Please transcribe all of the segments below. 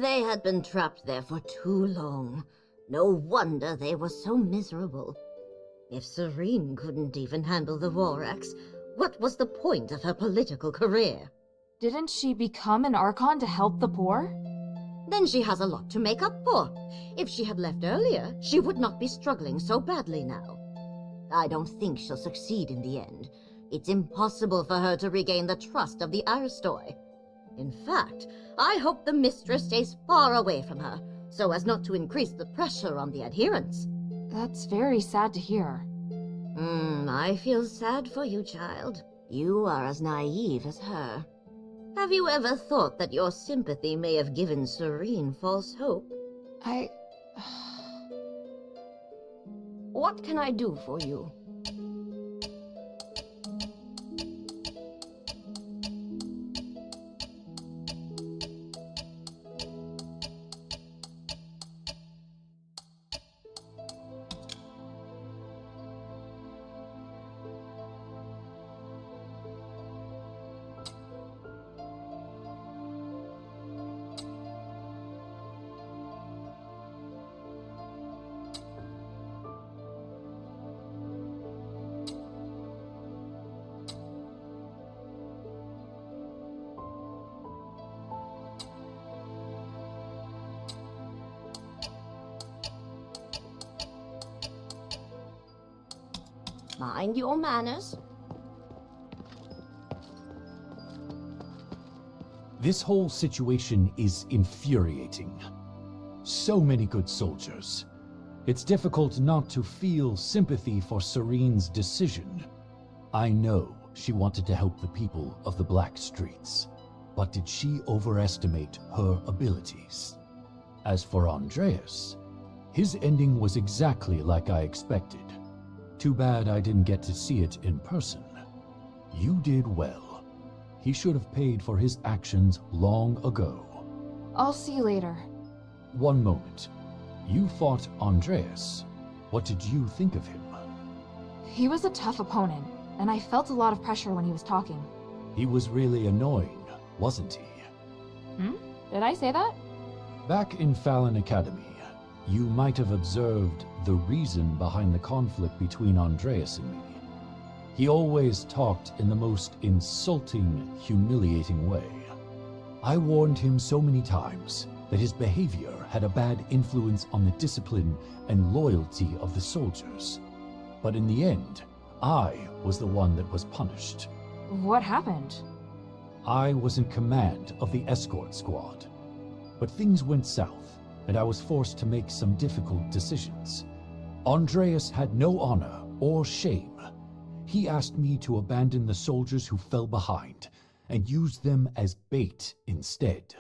They had been trapped there for too long. No wonder they were so miserable. If Serene couldn't even handle the Vorax, what was the point of her political career? Didn't she become an archon to help the poor? Then she has a lot to make up for. If she had left earlier, she would not be struggling so badly now. I don't think she'll succeed in the end. It's impossible for her to regain the trust of the Aristoi. In fact, I hope the mistress stays far away from her, so as not to increase the pressure on the adherents. That's very sad to hear. I feel sad for you, child. You are as naive as her. Have you ever thought that your sympathy may have given Serene false hope? What can I do for you? Mind your manners. This whole situation is infuriating. So many good soldiers. It's difficult not to feel sympathy for Serene's decision. I know she wanted to help the people of the Black Streets, but did she overestimate her abilities? As for Andreas, his ending was exactly like I expected. Too bad I didn't get to see it in person. You did well. He should have paid for his actions long ago. I'll see you later. One moment. You fought Andreas. What did you think of him? He was a tough opponent, and I felt a lot of pressure when he was talking. He was really annoying, wasn't he? Did I say that? Back in Fallon Academy, you might have observed the reason behind the conflict between Andreas and me. He always talked in the most insulting, humiliating way. I warned him so many times that his behavior had a bad influence on the discipline and loyalty of the soldiers. But in the end, I was the one that was punished. What happened? I was in command of the escort squad. But things went south, and I was forced to make some difficult decisions. Andreas had no honor or shame. He asked me to abandon the soldiers who fell behind and use them as bait instead.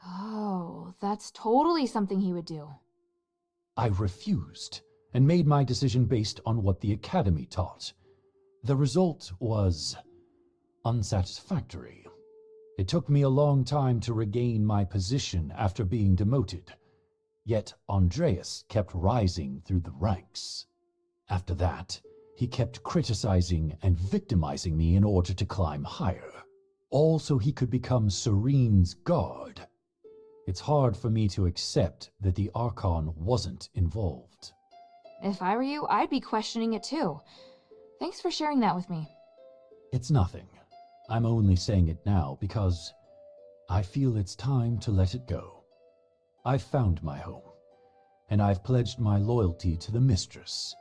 Oh, that's totally something he would do. I refused and made my decision based on what the Academy taught. The result was unsatisfactory. It took me a long time to regain my position after being demoted. Yet Andreas kept rising through the ranks. After that, he kept criticizing and victimizing me in order to climb higher, all so he could become Serene's guard. It's hard for me to accept that the Archon wasn't involved. If I were you, I'd be questioning it too. Thanks for sharing that with me. It's nothing. I'm only saying it now because I feel it's time to let it go. I've found my home, and I've pledged my loyalty to the mistress.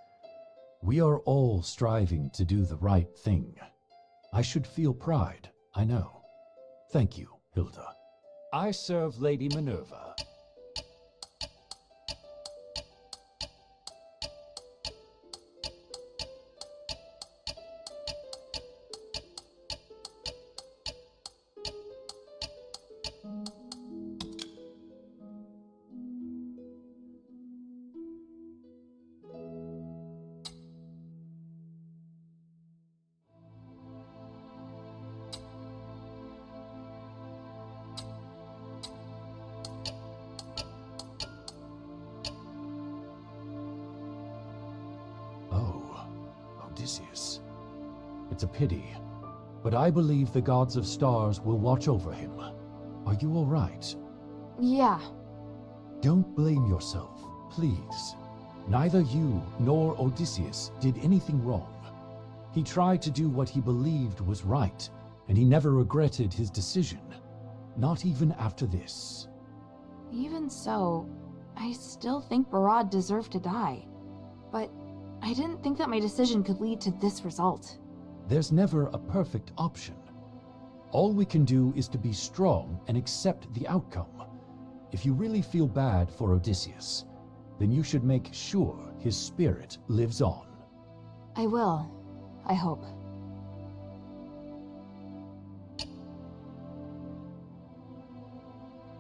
We are all striving to do the right thing. I should feel pride, I know. Thank you, Hilda. I serve Lady Minerva. Odysseus. It's a pity, but I believe the gods of stars will watch over him. Are you all right? Yeah. Don't blame yourself, please. Neither you nor Odysseus did anything wrong. He tried to do what he believed was right, and he never regretted his decision. Not even after this. Even so, I still think Barad deserved to die. But I didn't think that my decision could lead to this result. There's never a perfect option. All we can do is to be strong and accept the outcome. If you really feel bad for Odysseus, then you should make sure his spirit lives on. I will. I hope.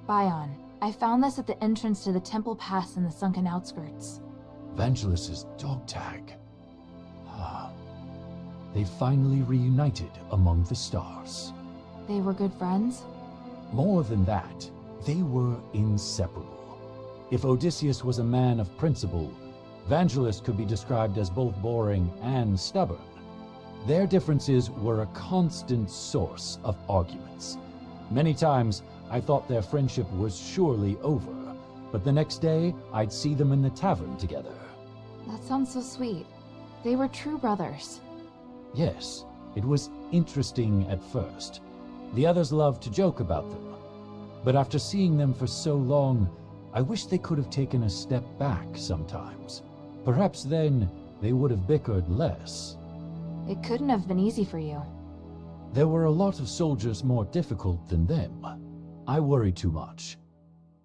Bion, I found this at the entrance to the temple pass in the sunken outskirts. Vangelis's dog tag. Ah. They finally reunited among the stars. They were good friends? More than that, they were inseparable. If Odysseus was a man of principle, Vangelis could be described as both boring and stubborn. Their differences were a constant source of arguments. Many times, I thought their friendship was surely over, but the next day, I'd see them in the tavern together. That sounds so sweet. They were true brothers. Yes, it was interesting at first. The others loved to joke about them. But after seeing them for so long, I wish they could have taken a step back sometimes. Perhaps then they would have bickered less. It couldn't have been easy for you. There were a lot of soldiers more difficult than them. I worried too much.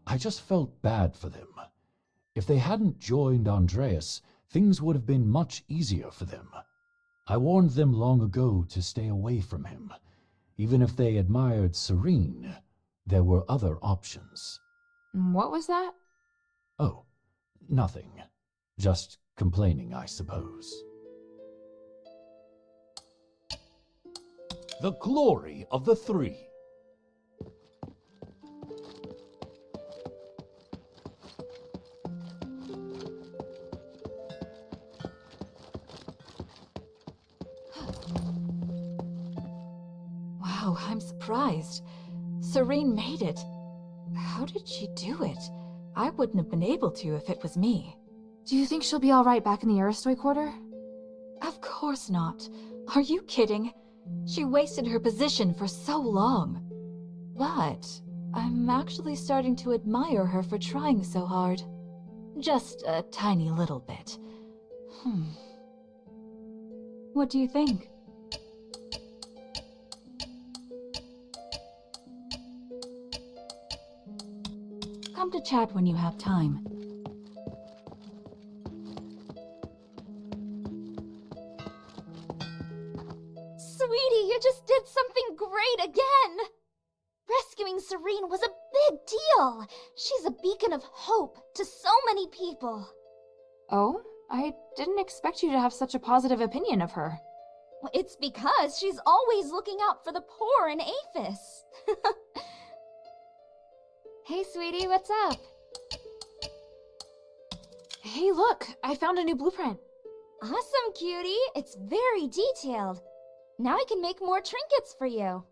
I just felt bad for them. If they hadn't joined Andreas, things would have been much easier for them. I warned them long ago to stay away from him. Even if they admired Serene, there were other options. What was that? Oh, nothing. Just complaining, I suppose. The glory of the three. Wow, I'm surprised. Serene made it. How did she do it? I wouldn't have been able to if it was me. Do you think she'll be alright back in the Aristoi quarter? Of course not. Are you kidding? She wasted her position for so long. But I'm actually starting to admire her for trying so hard. Just a tiny little bit. What do you think? Come to chat when you have time. Sweetie, you just did something great again! Rescuing Serene was a big deal! She's a beacon of hope to so many people. Oh? I didn't expect you to have such a positive opinion of her. It's because she's always looking out for the poor in Aphis. Hey, sweetie, what's up? Hey, look! I found a new blueprint. Awesome, cutie! It's very detailed. Now I can make more trinkets for you.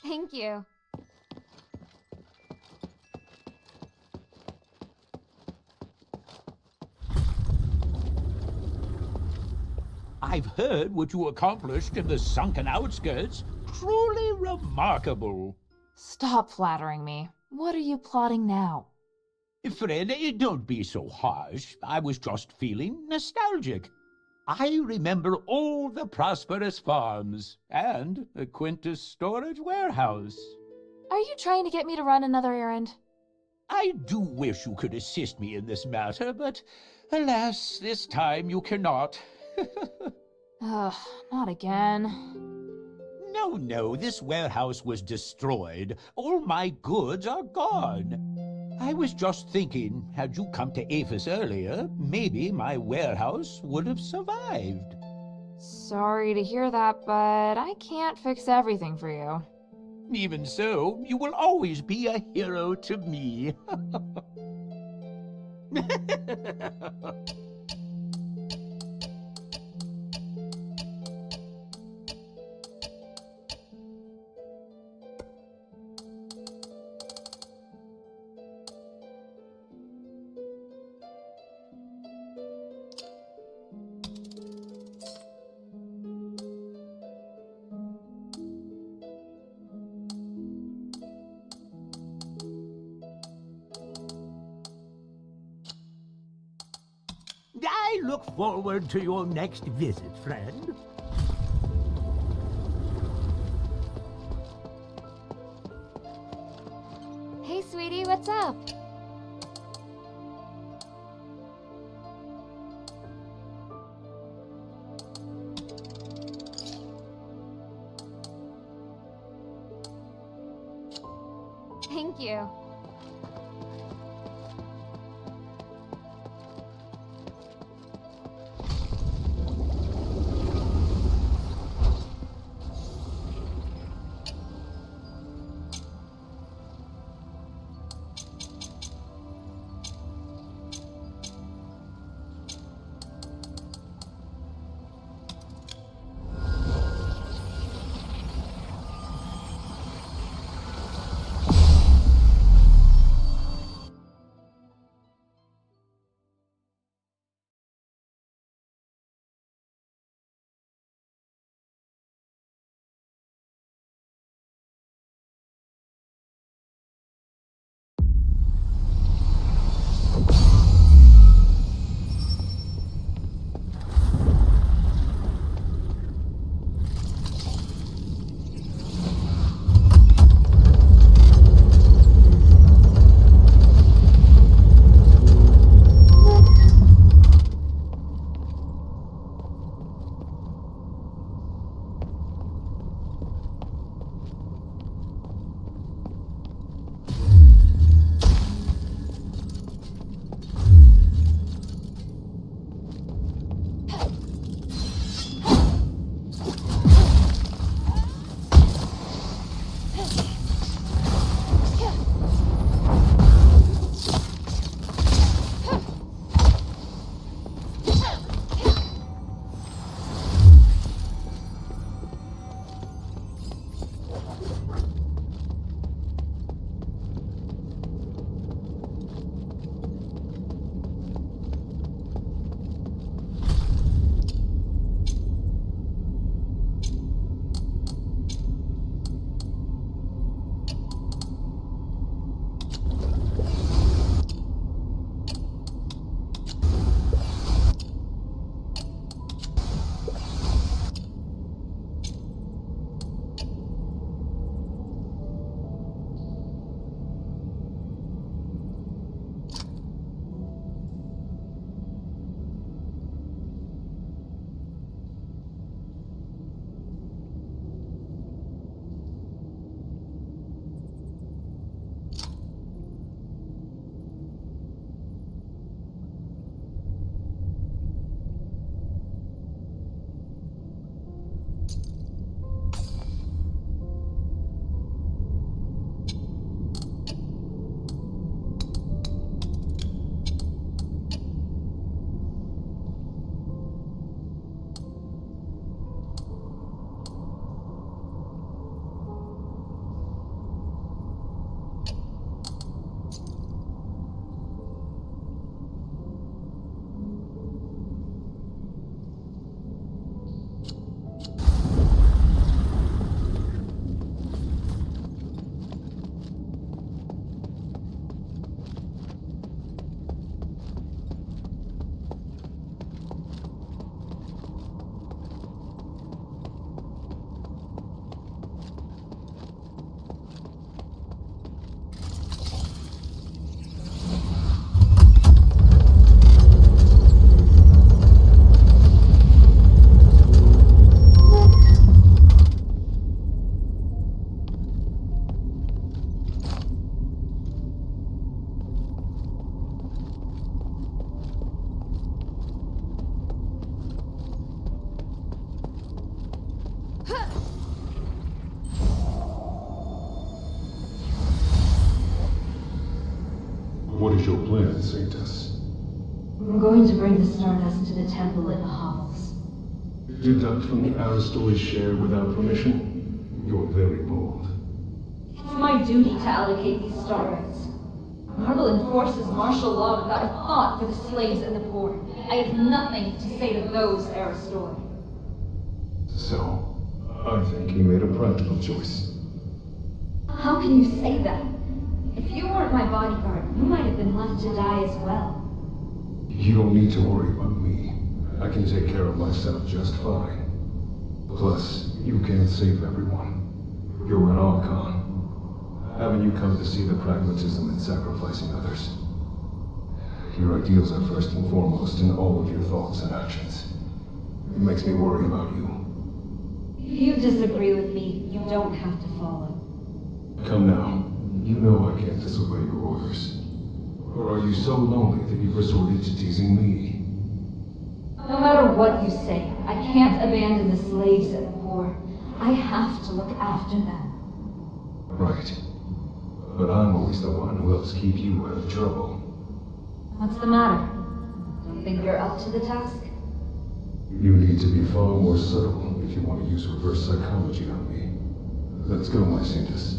Thank you. I've heard what you accomplished in the sunken outskirts. Truly remarkable. Stop flattering me. What are you plotting now? Friend, don't be so harsh. I was just feeling nostalgic. I remember all the prosperous farms and the Quintus storage warehouse. Are you trying to get me to run another errand? I do wish you could assist me in this matter, but alas, this time you cannot. Ugh, not again. No, this warehouse was destroyed. All my goods are gone. I was just thinking, had you come to Aphis earlier, maybe my warehouse would have survived. Sorry to hear that, but I can't fix everything for you. Even so, you will always be a hero to me. I look forward to your next visit, friend. Hey, sweetie, what's up? Thank you. is your plan, Saintess? I'm going to bring the Stardust to the temple in the hovels. Deduct from the Aristoids' share without permission? You're very bold. It's my duty to allocate these Stardust. Marble enforces martial law without a thought for the slaves and the poor. I have nothing to say to those Aristoids. So, I think he made a practical choice. How can you say that? If you weren't my bodyguard, you might have been left to die as well. You don't need to worry about me. I can take care of myself just fine. Plus, you can't save everyone. You're an archon. Haven't you come to see the pragmatism in sacrificing others? Your ideals are first and foremost in all of your thoughts and actions. It makes me worry about you. If you disagree with me, you don't have to follow. Come now. You know I can't disobey your orders. Or are you so lonely that you've resorted to teasing me? No matter what you say, I can't abandon the slaves and the poor. I have to look after them. Right. But I'm always the one who helps keep you out of trouble. What's the matter? Don't think you're up to the task? You need to be far more subtle if you want to use reverse psychology on me. Let's go, my Saintess.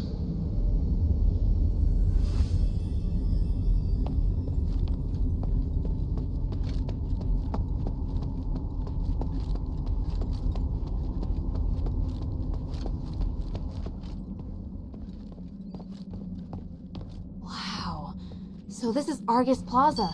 Wow. So this is Argis Plaza.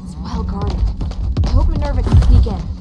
It's well guarded. I hope Minerva can sneak in.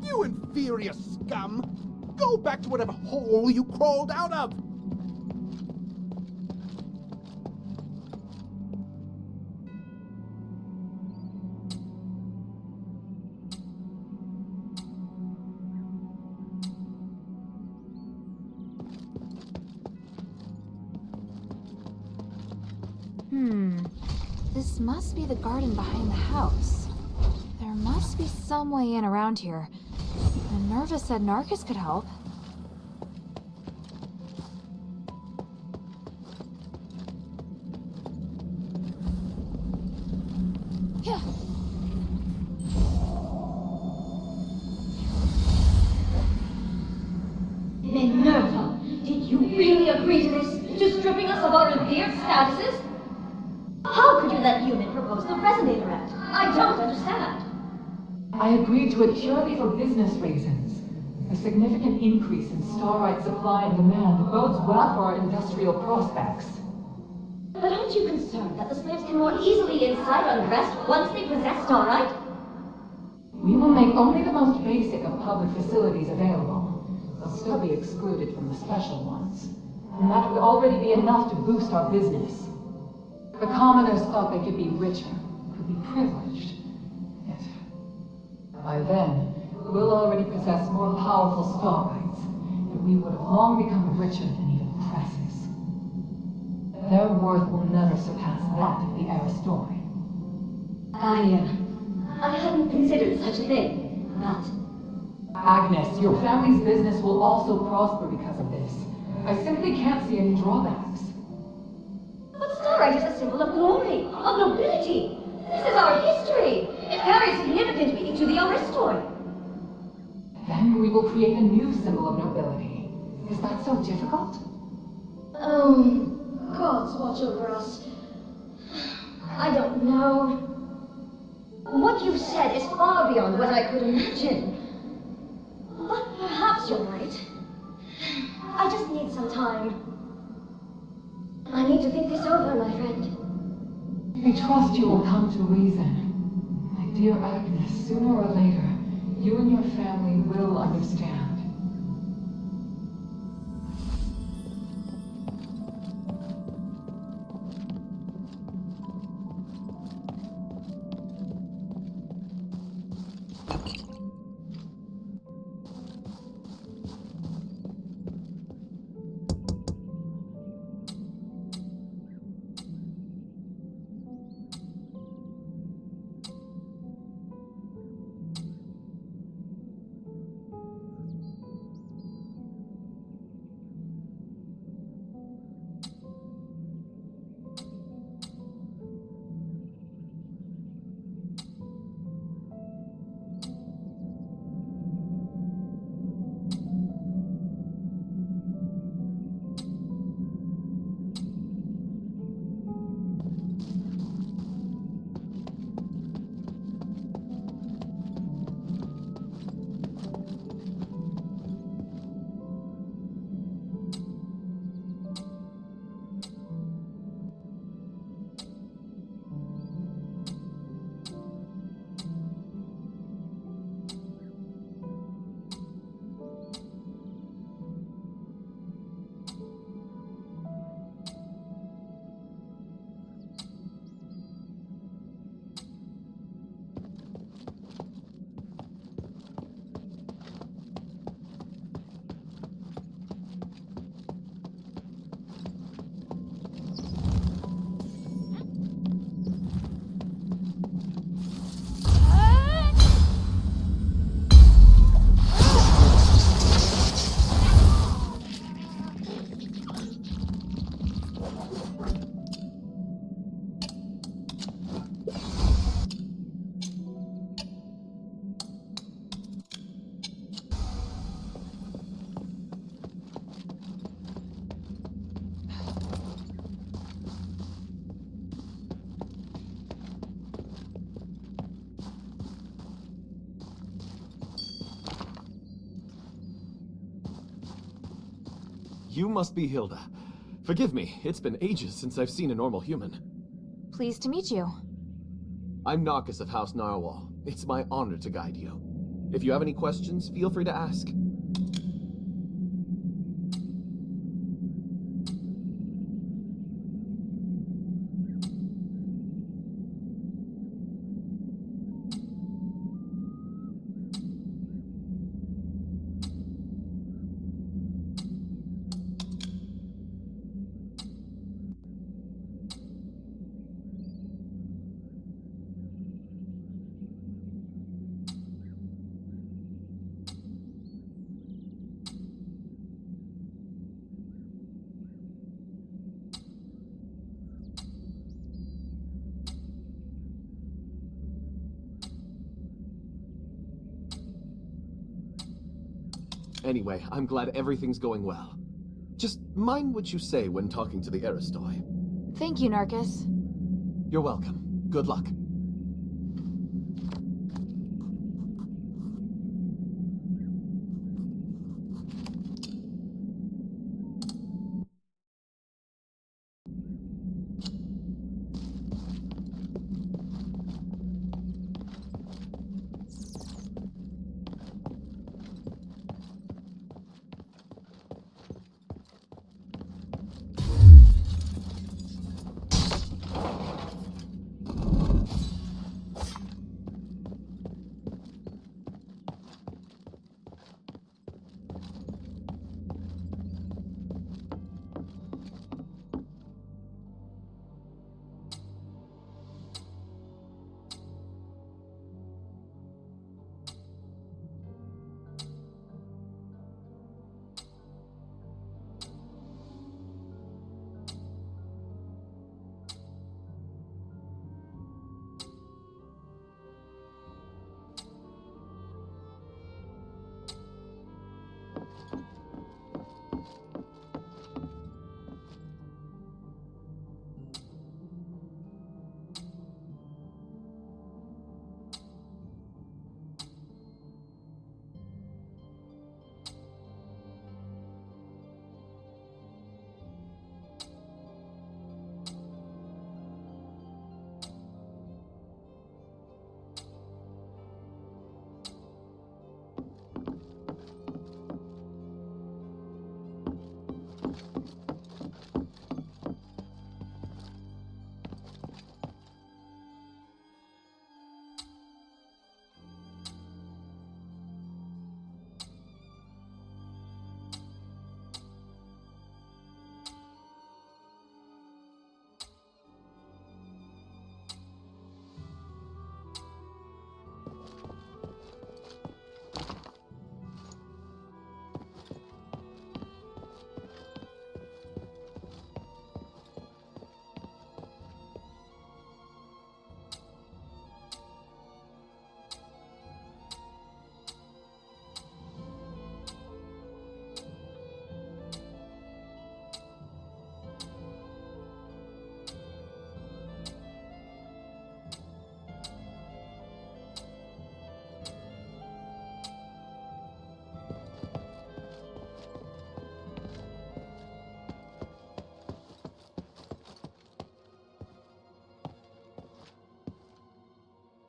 You inferior scum! Go back to whatever hole you crawled out of! This must be the garden behind the house. There must be some way in around here. Minerva said Narcus could help. Minerva, did you really agree to this? To stripping us of our revered statuses? How could you let human propose the Resonator Act? I don't understand. I agreed to it purely for business reasons. A significant increase in starite supply and demand bodes well for our industrial prospects. But aren't you concerned that the slaves can more easily incite unrest once they possess starite? We will make only the most basic of public facilities available. They'll still be excluded from the special ones. And that would already be enough to boost our business. The commoners thought they could be richer, could be privileged. Yet, by then, we'll already possess more powerful starites, and we would have long become richer than even presses. Their worth will never surpass that of the Aristori. I hadn't considered such a thing, but... Agnes, your family's business will also prosper because of this. I simply can't see any drawbacks. birthright is a symbol of glory, of nobility. This is our history. It carries significant meaning to the Aristoi. Then we will create a new symbol of nobility. Is that so difficult? Gods watch over us. I don't know. What you said is far beyond what I could imagine. But perhaps you're right. I just need some time. I need to think this over, my friend. I trust you will come to reason. My dear Agnes, sooner or later, you and your family will understand. You must be Hilda. Forgive me, it's been ages since I've seen a normal human. Pleased to meet you. I'm Narcus of House Narwhal. It's my honor to guide you. If you have any questions, feel free to ask. Anyway, I'm glad everything's going well. Just mind what you say when talking to the Aristoi. Thank you, Narcus. You're welcome. Good luck.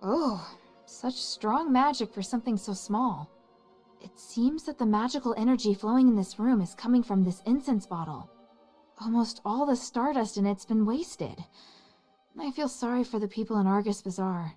Oh, such strong magic for something so small. It seems that the magical energy flowing in this room is coming from this incense bottle. Almost all the stardust in it's been wasted. I feel sorry for the people in Argus Bazaar.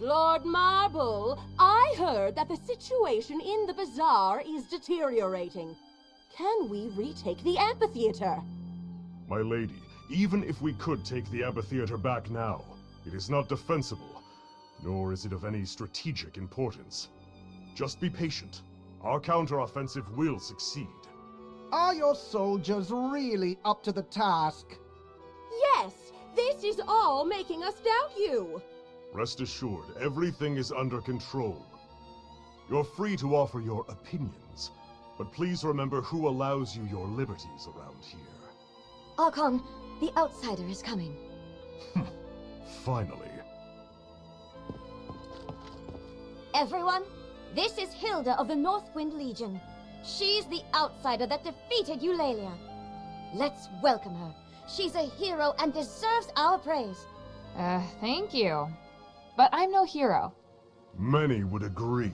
Lord Marble, I heard that the situation in the bazaar is deteriorating. Can we retake the amphitheater? My lady, even if we could take the amphitheater back now, it is not defensible, nor is it of any strategic importance. Just be patient. Our counteroffensive will succeed. Are your soldiers really up to the task? Yes, this is all making us doubt you. Rest assured, everything is under control. You're free to offer your opinions, but please remember who allows you your liberties around here. Archon, the outsider is coming. Finally. Everyone, this is Hilda of the Northwind Legion. She's the outsider that defeated Eulalia. Let's welcome her. She's a hero and deserves our praise. Thank you. But I'm no hero. Many would agree.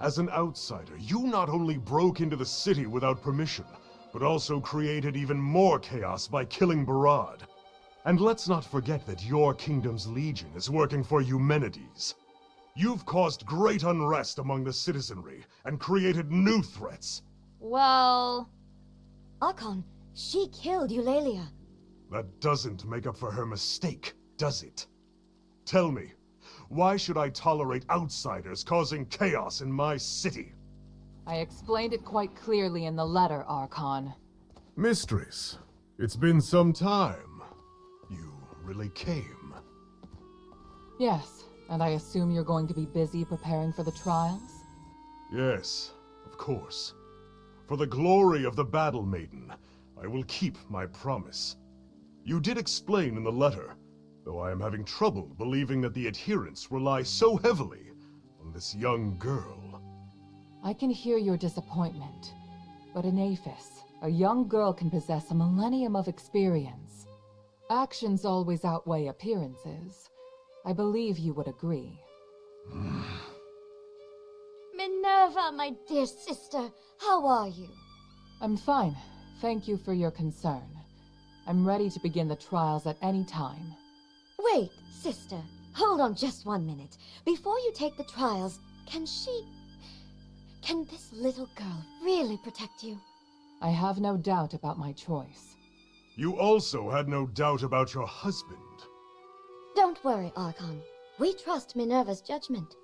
As an outsider, you not only broke into the city without permission, but also created even more chaos by killing Barad. And let's not forget that your kingdom's legion is working for Eumenides. You've caused great unrest among the citizenry and created new threats. Well... Archon, she killed Eulalia. That doesn't make up for her mistake, does it? Tell me, why should I tolerate outsiders causing chaos in my city? I explained it quite clearly in the letter, Archon. Mistress, it's been some time. You really came. Yes, and I assume you're going to be busy preparing for the trials? Yes, of course. For the glory of the Battle Maiden, I will keep my promise. You did explain in the letter, though I am having trouble believing that the adherents rely so heavily on this young girl. I can hear your disappointment, but in Aphis, a young girl can possess a millennium of experience. Actions always outweigh appearances. I believe you would agree. Minerva, my dear sister, how are you? I'm fine. Thank you for your concern. I'm ready to begin the trials at any time. Wait, sister. Hold on just 1 minute. Before you take the trials, can this little girl really protect you? I have no doubt about my choice. You also had no doubt about your husband. Don't worry, Archon. We trust Minerva's judgment.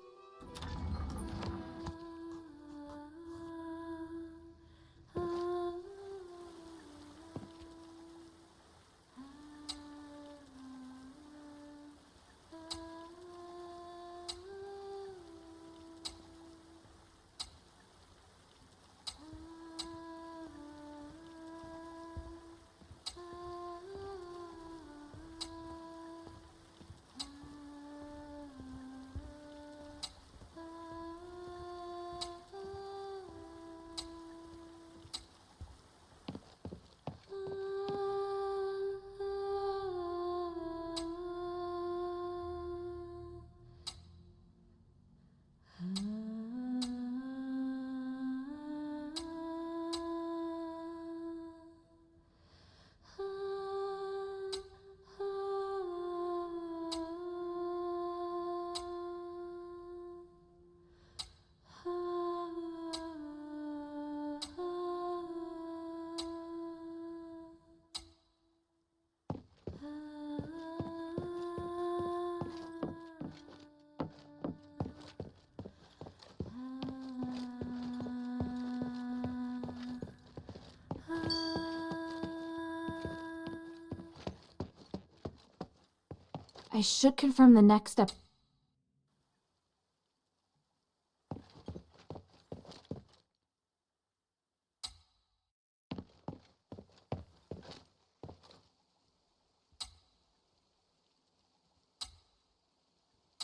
I should confirm the next step.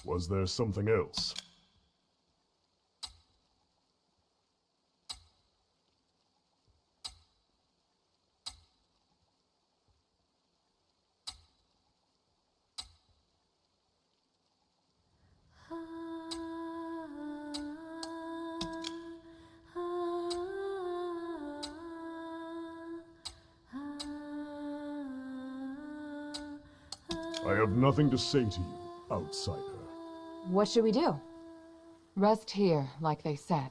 Was there something else? I have nothing to say to you, outsider. What should we do? Rest here, like they said.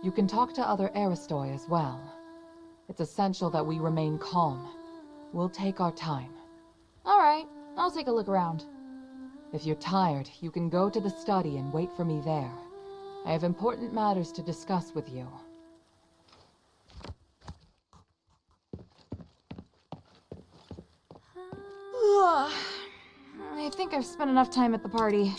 You can talk to other Aristoi as well. It's essential that we remain calm. We'll take our time. Alright, I'll take a look around. If you're tired, you can go to the study and wait for me there. I have important matters to discuss with you. I think I've spent enough time at the party.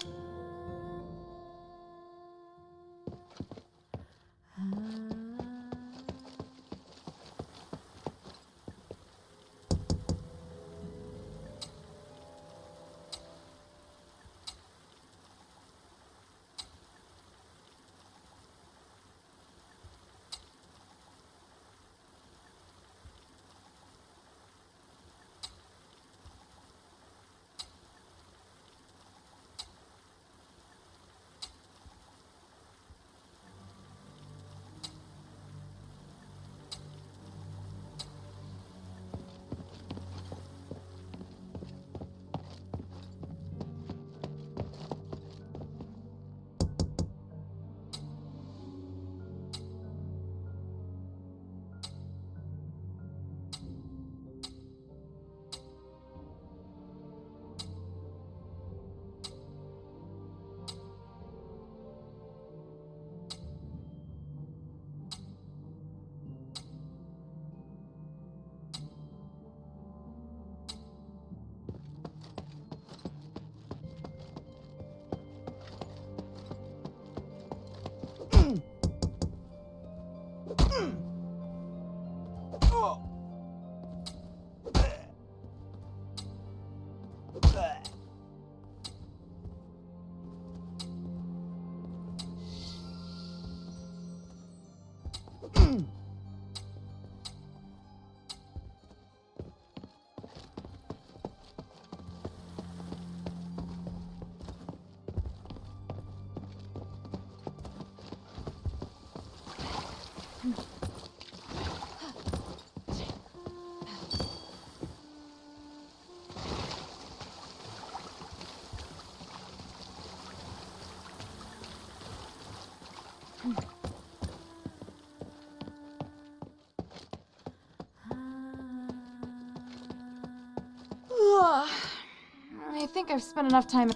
I think I've spent enough time.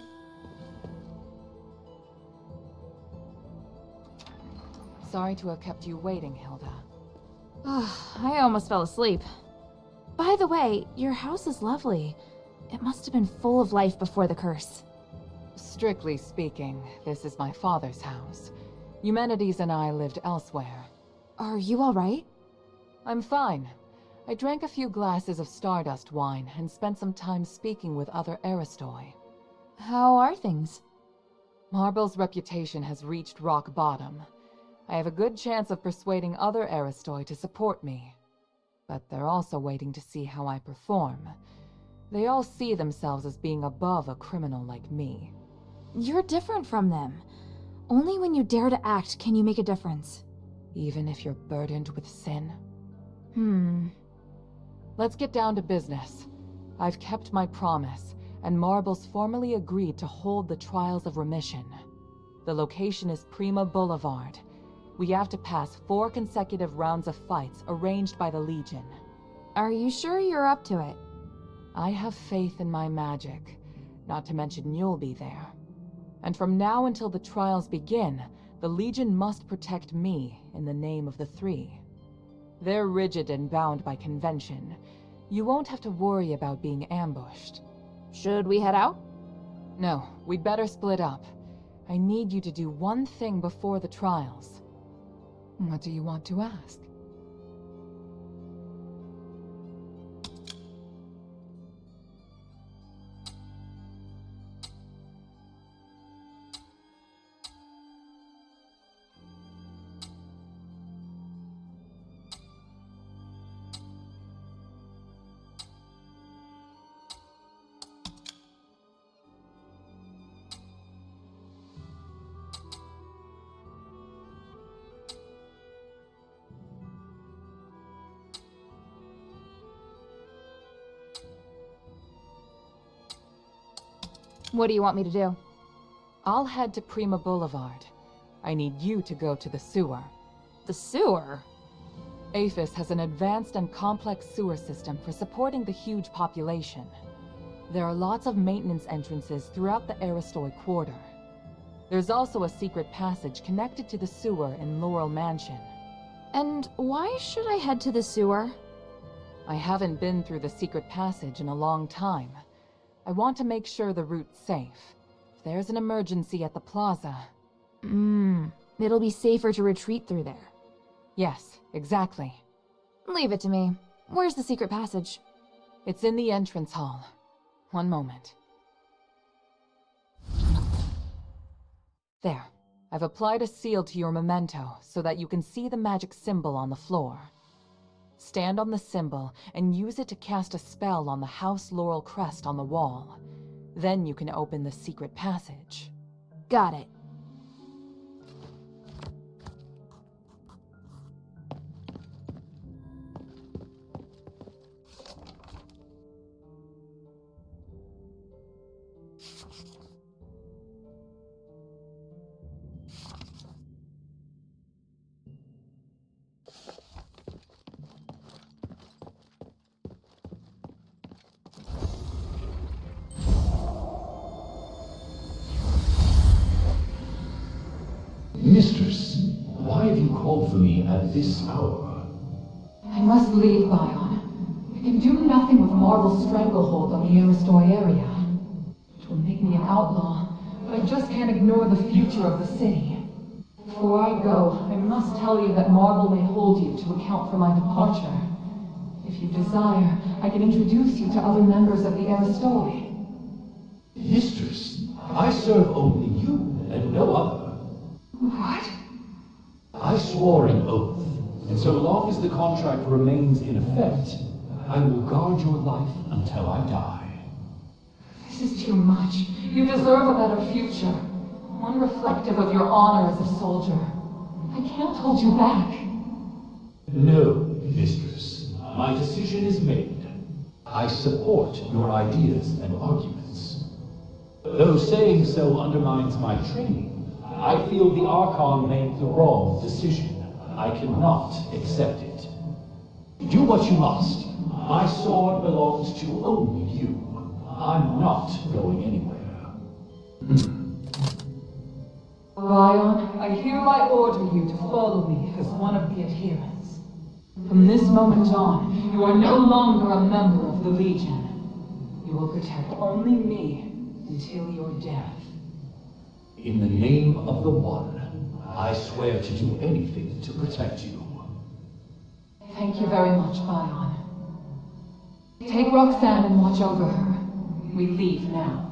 Sorry to have kept you waiting, Hilda. I almost fell asleep. By the way, your house is lovely. It must have been full of life before the curse. Strictly speaking, this is my father's house. Eumenides and I lived elsewhere. Are you alright? I'm fine. I drank a few glasses of Stardust wine and spent some time speaking with other Aristoi. How are things? Marble's reputation has reached rock bottom. I have a good chance of persuading other Aristoi to support me. But they're also waiting to see how I perform. They all see themselves as being above a criminal like me. You're different from them. Only when you dare to act can you make a difference. Even if you're burdened with sin? Let's get down to business. I've kept my promise, and Marble's formally agreed to hold the Trials of Remission. The location is Prima Boulevard. We have to pass 4 consecutive rounds of fights arranged by the Legion. Are you sure you're up to it? I have faith in my magic, not to mention you'll be there. And from now until the trials begin, the Legion must protect me in the name of the 3. They're rigid and bound by convention. You won't have to worry about being ambushed. Should we head out? No, we'd better split up. I need you to do one thing before the trials. What do you want to ask? What do you want me to do? I'll head to Prima Boulevard. I need you to go to the sewer. The sewer? Aphis has an advanced and complex sewer system for supporting the huge population. There are lots of maintenance entrances throughout the Aristoi Quarter. There's also a secret passage connected to the sewer in Laurel Mansion. And why should I head to the sewer? I haven't been through the secret passage in a long time. I want to make sure the route's safe. If there's an emergency at the plaza... It'll be safer to retreat through there. Yes, exactly. Leave it to me. Where's the secret passage? It's in the entrance hall. One moment. There. I've applied a seal to your memento so that you can see the magic symbol on the floor. Stand on the symbol and use it to cast a spell on the House Laurel crest on the wall. Then you can open the secret passage. Got it. Mistress, why have you called for me at this hour? I must leave, Bion. I can do nothing with Marble's stranglehold on the Aristoi area. It will make me an outlaw, but I just can't ignore the future of the city. Before I go, I must tell you that Marble may hold you to account for my departure. If you desire, I can introduce you to other members of the Aristoi. Mistress, I serve only you and no other. What? I swore an oath, and so long as the contract remains in effect, I will guard your life until I die. This is too much. You deserve a better future. One reflective of your honor as a soldier. I can't hold you back. No, mistress. My decision is made. I support your ideas and arguments. Though saying so undermines my training, I feel the Archon made the wrong decision. I cannot accept it. Do what you must. My sword belongs to only you. I'm not going anywhere. Bion, I hereby order you to follow me as one of the adherents. From this moment on, you are no longer a member of the Legion. You will protect only me until your death. In the name of the One, I swear to do anything to protect you. Thank you very much, Bion. Take Roxanne and watch over her. We leave now.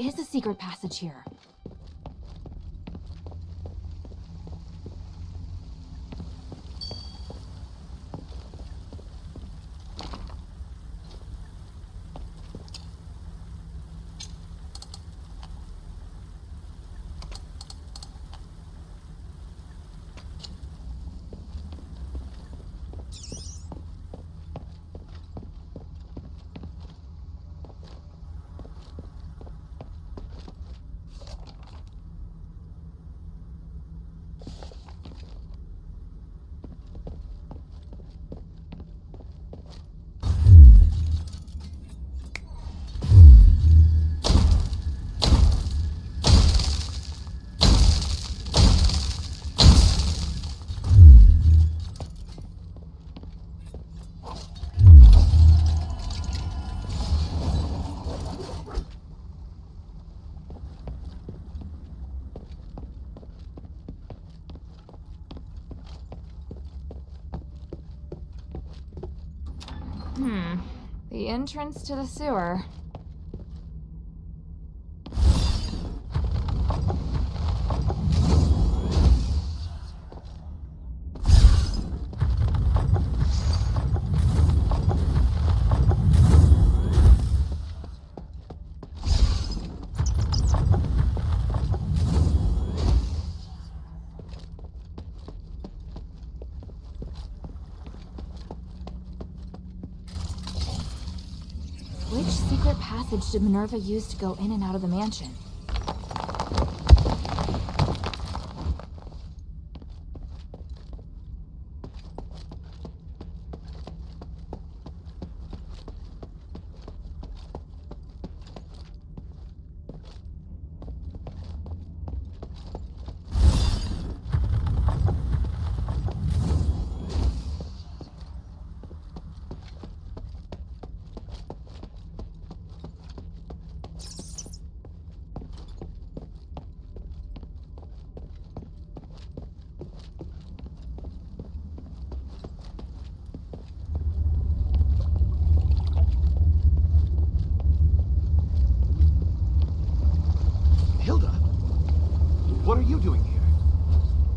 is a secret passage here. The entrance to the sewer. Which secret passage did Minerva use to go in and out of the mansion? What are you doing here?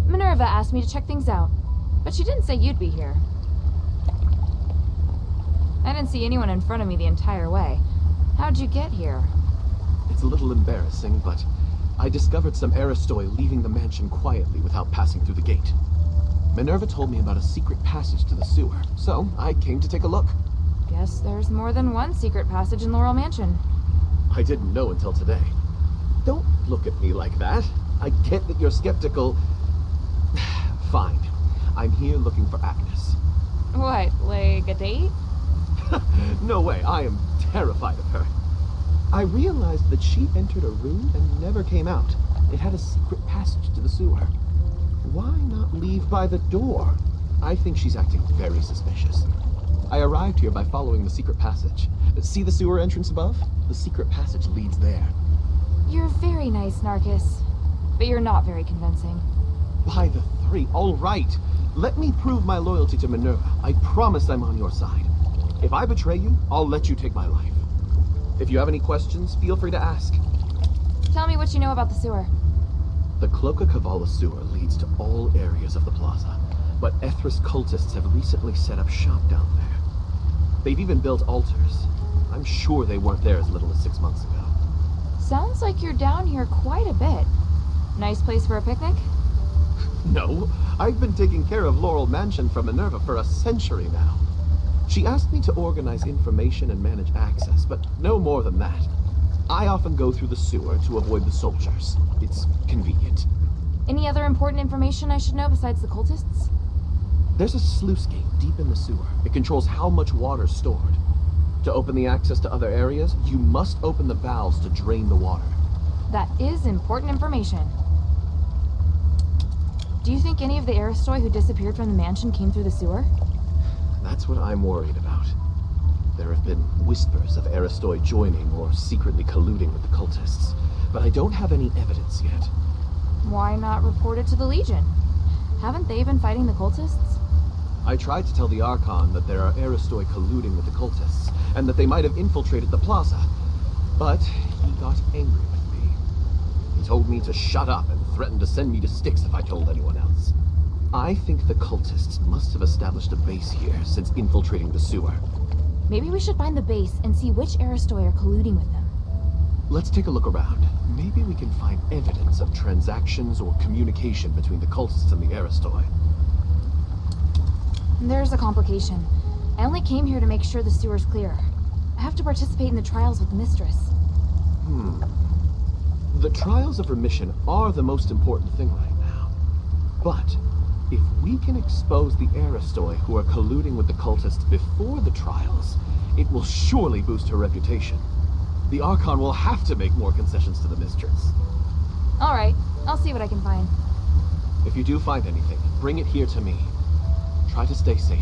Minerva asked me to check things out, but she didn't say you'd be here. I didn't see anyone in front of me the entire way. How'd you get here? It's a little embarrassing, but I discovered some Aristoi leaving the mansion quietly without passing through the gate. Minerva told me about a secret passage to the sewer, so I came to take a look. Guess there's more than one secret passage in Laurel Mansion. I didn't know until today. Don't look at me like that. I get that you're skeptical. Fine. I'm here looking for Agnes. What, like a date? No way, I am terrified of her. I realized that she entered a room and never came out. It had a secret passage to the sewer. Why not leave by the door? I think she's acting very suspicious. I arrived here by following the secret passage. See the sewer entrance above? The secret passage leads there. You're very nice, Narcus. But you're not very convincing. By the three, all right. Let me prove my loyalty to Minerva. I promise I'm on your side. If I betray you, I'll let you take my life. If you have any questions, feel free to ask. Tell me what you know about the sewer. The Cloaca Cavala sewer leads to all areas of the plaza, but Ethris cultists have recently set up shop down there. They've even built altars. I'm sure they weren't there as little as 6 months ago. Sounds like you're down here quite a bit. Nice place for a picnic? No, I've been taking care of Laurel Mansion for Minerva for a century now. She asked me to organize information and manage access, but no more than that. I often go through the sewer to avoid the soldiers. It's convenient. Any other important information I should know besides the cultists? There's a sluice gate deep in the sewer. It controls how much water's stored. To open the access to other areas, you must open the valves to drain the water. That is important information. Do you think any of the Aristoi who disappeared from the mansion came through the sewer? That's what I'm worried about. There have been whispers of Aristoi joining or secretly colluding with the cultists, but I don't have any evidence yet. Why not report it to the Legion? Haven't they been fighting the cultists? I tried to tell the Archon that there are Aristoi colluding with the cultists, and that they might have infiltrated the plaza. But he got angry with me. He told me to shut up and threatened to send me to Styx if I told anyone else. I think the cultists must have established a base here since infiltrating the sewer. Maybe we should find the base and see which Aristoi are colluding with them. Let's take a look around. Maybe we can find evidence of transactions or communication between the cultists and the Aristoi. There's a complication. I only came here to make sure the sewer's clear. I have to participate in the trials with the mistress. The trials of remission are the most important thing right now. But if we can expose the Aristoi who are colluding with the cultists before the trials, it will surely boost her reputation. The Archon will have to make more concessions to the mistress. Alright, I'll see what I can find. If you do find anything, bring it here to me. Try to stay safe.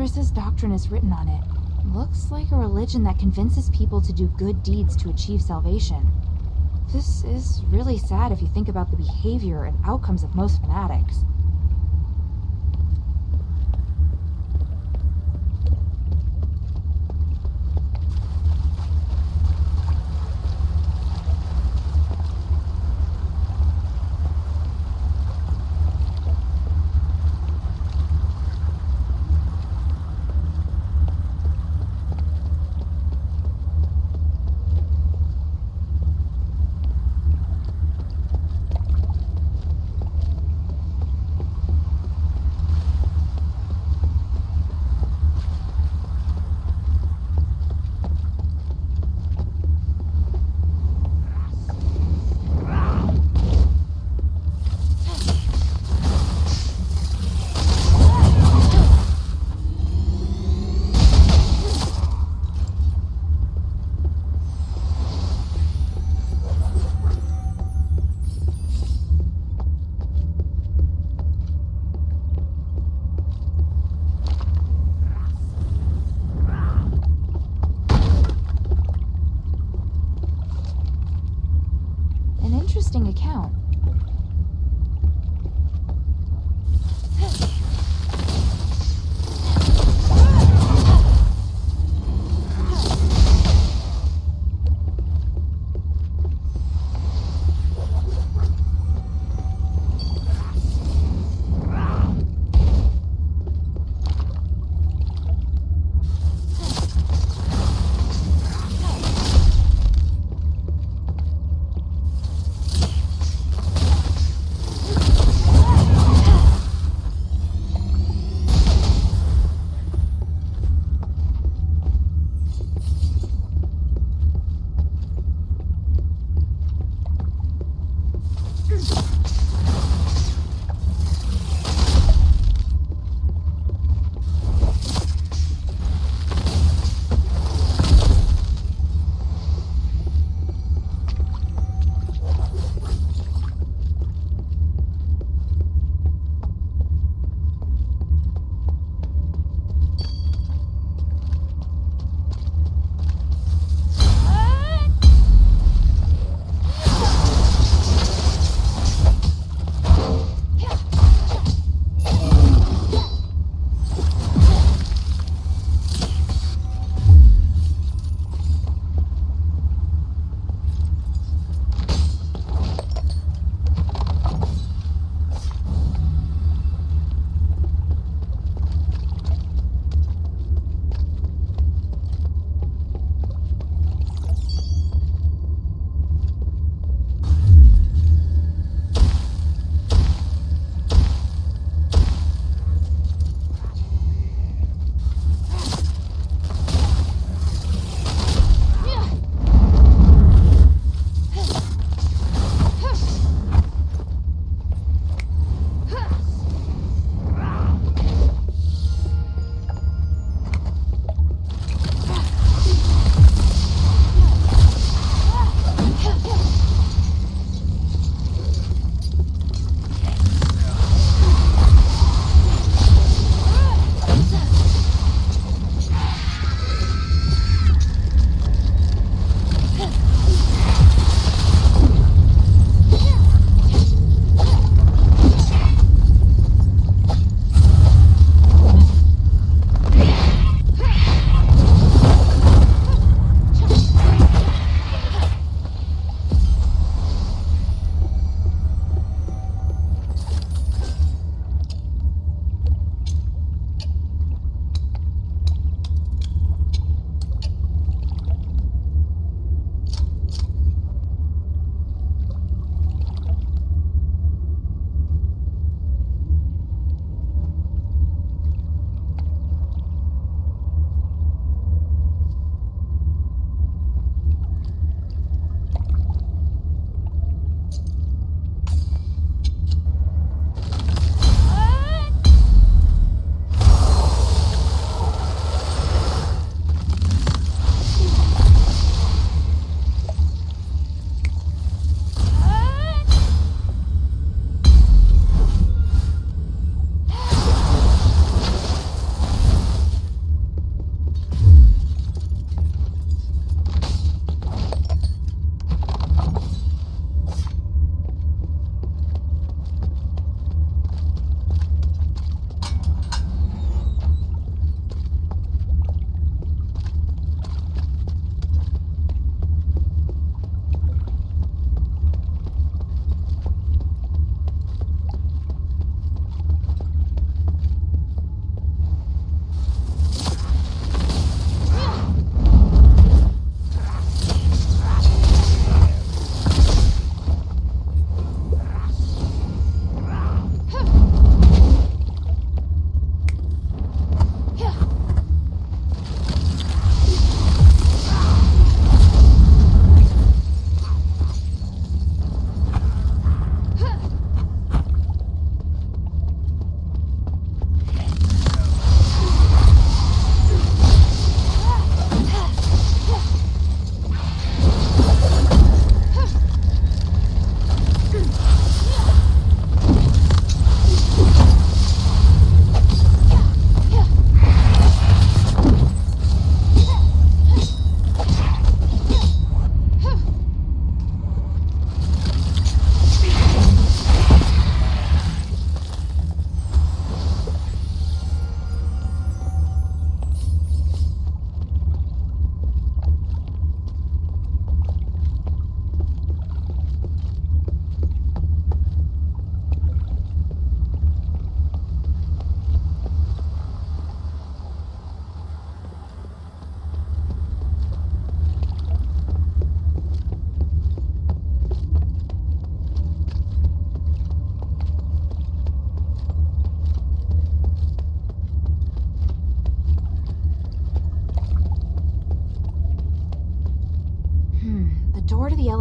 Mithras' doctrine is written on it. Looks like a religion that convinces people to do good deeds to achieve salvation. This is really sad if you think about the behavior and outcomes of most fanatics.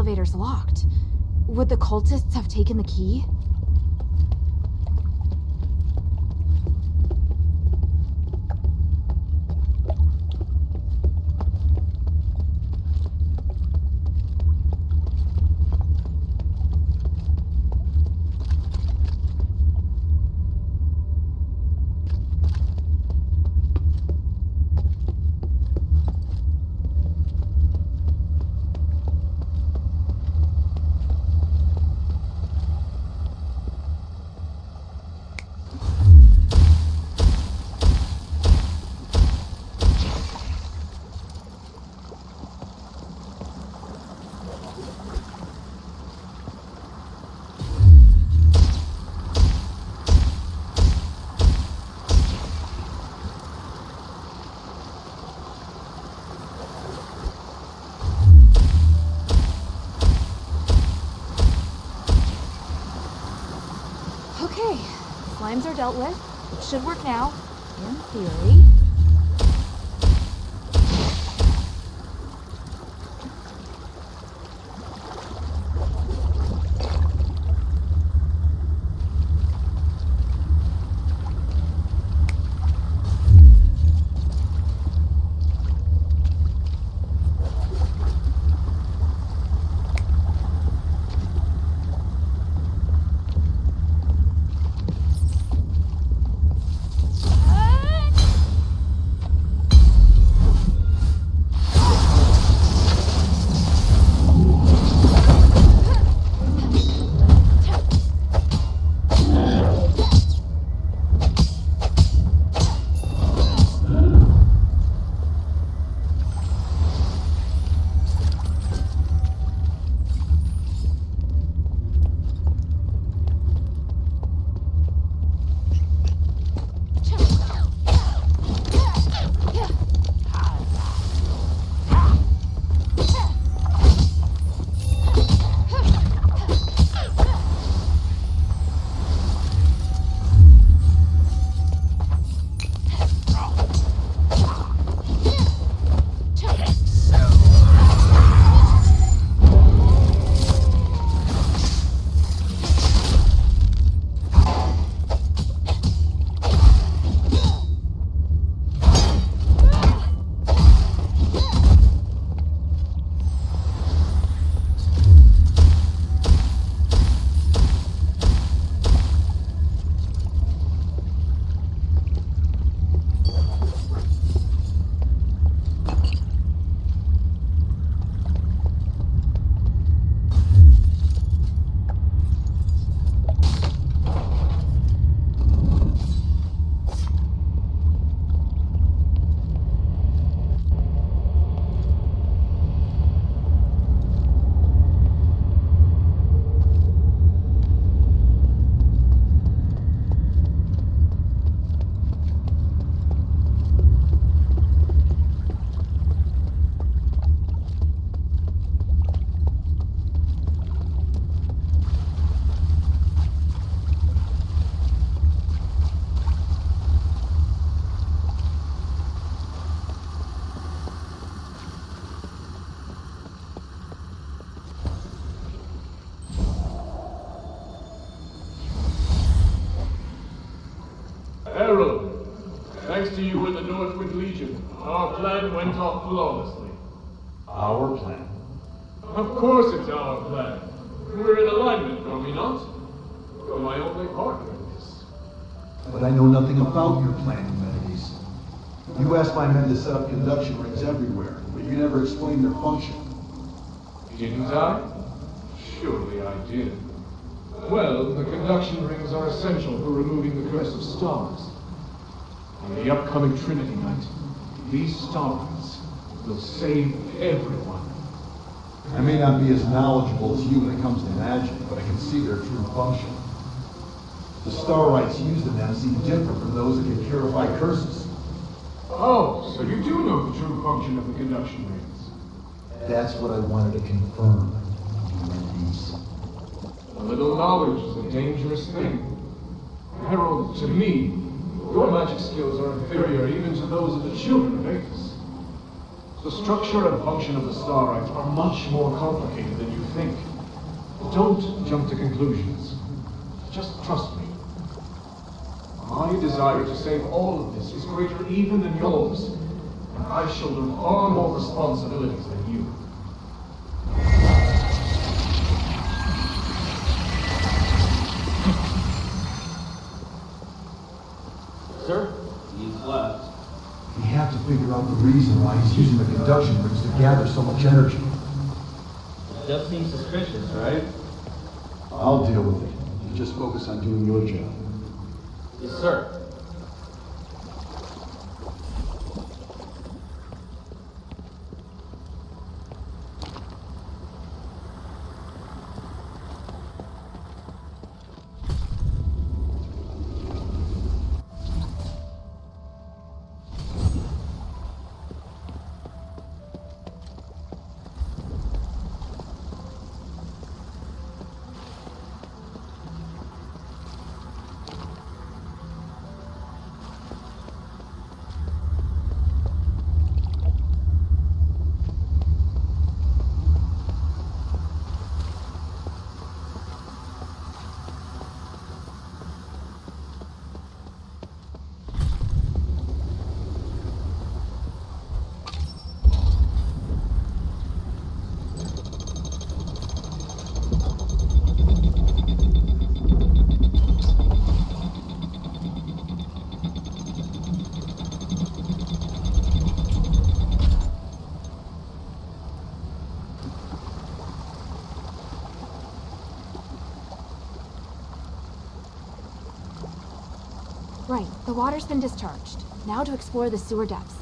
elevator's locked. Would the cultists have taken the key? Okay, slimes are dealt with. It should work now, in theory. Herald, thanks to you and the Northwind Legion, our plan went off flawlessly. Our plan? Of course it's our plan. We're in alignment, are we not? You're my only partner in this. But I know nothing about your plan, Humanities. You asked my men to set up conduction rings everywhere, but you never explained their function. Didn't I? Surely I did. Well, the conduction rings are essential for removing the curse of stars. On the upcoming Trinity Night, these stars will save everyone. I may not be as knowledgeable as you when it comes to magic, but I can see their true function. The star rites used in them seem different from those that can purify curses. Oh, so you do know the true function of the conduction rings. That's what I wanted to confirm, Humanities. A little knowledge is a dangerous thing. Herald, to me, your magic skills are inferior even to those of the children of Athos. The structure and function of the star rites are much more complicated than you think. Don't jump to conclusions. Just trust me. My desire to save all of this is greater even than yours. And I shoulder far more responsibilities than you. Sir? He's left. We have to figure out the reason why he's using the conduction rings to gather so much energy. It does seem suspicious, right? I'll deal with it. You just focus on doing your job. Yes, sir. Right, the water's been discharged. Now to explore the sewer depths.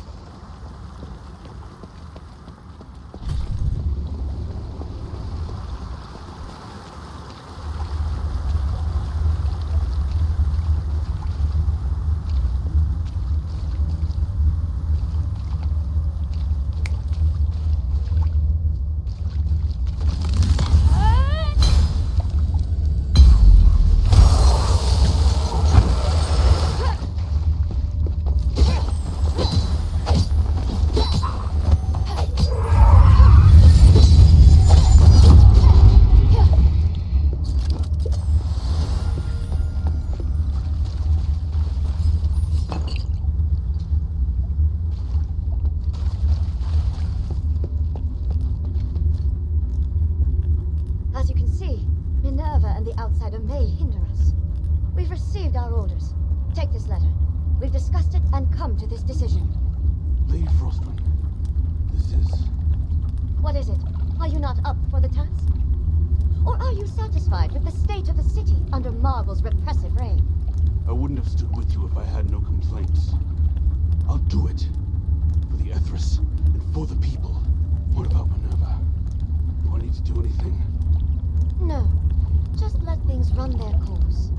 Marble's repressive reign. I wouldn't have stood with you if I had no complaints. I'll do it. For the Ethris, and for the people. What about Minerva? Do I need to do anything? No. Just let things run their course.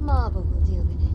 Marble will deal with it.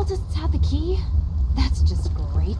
cultists had the key? That's just great.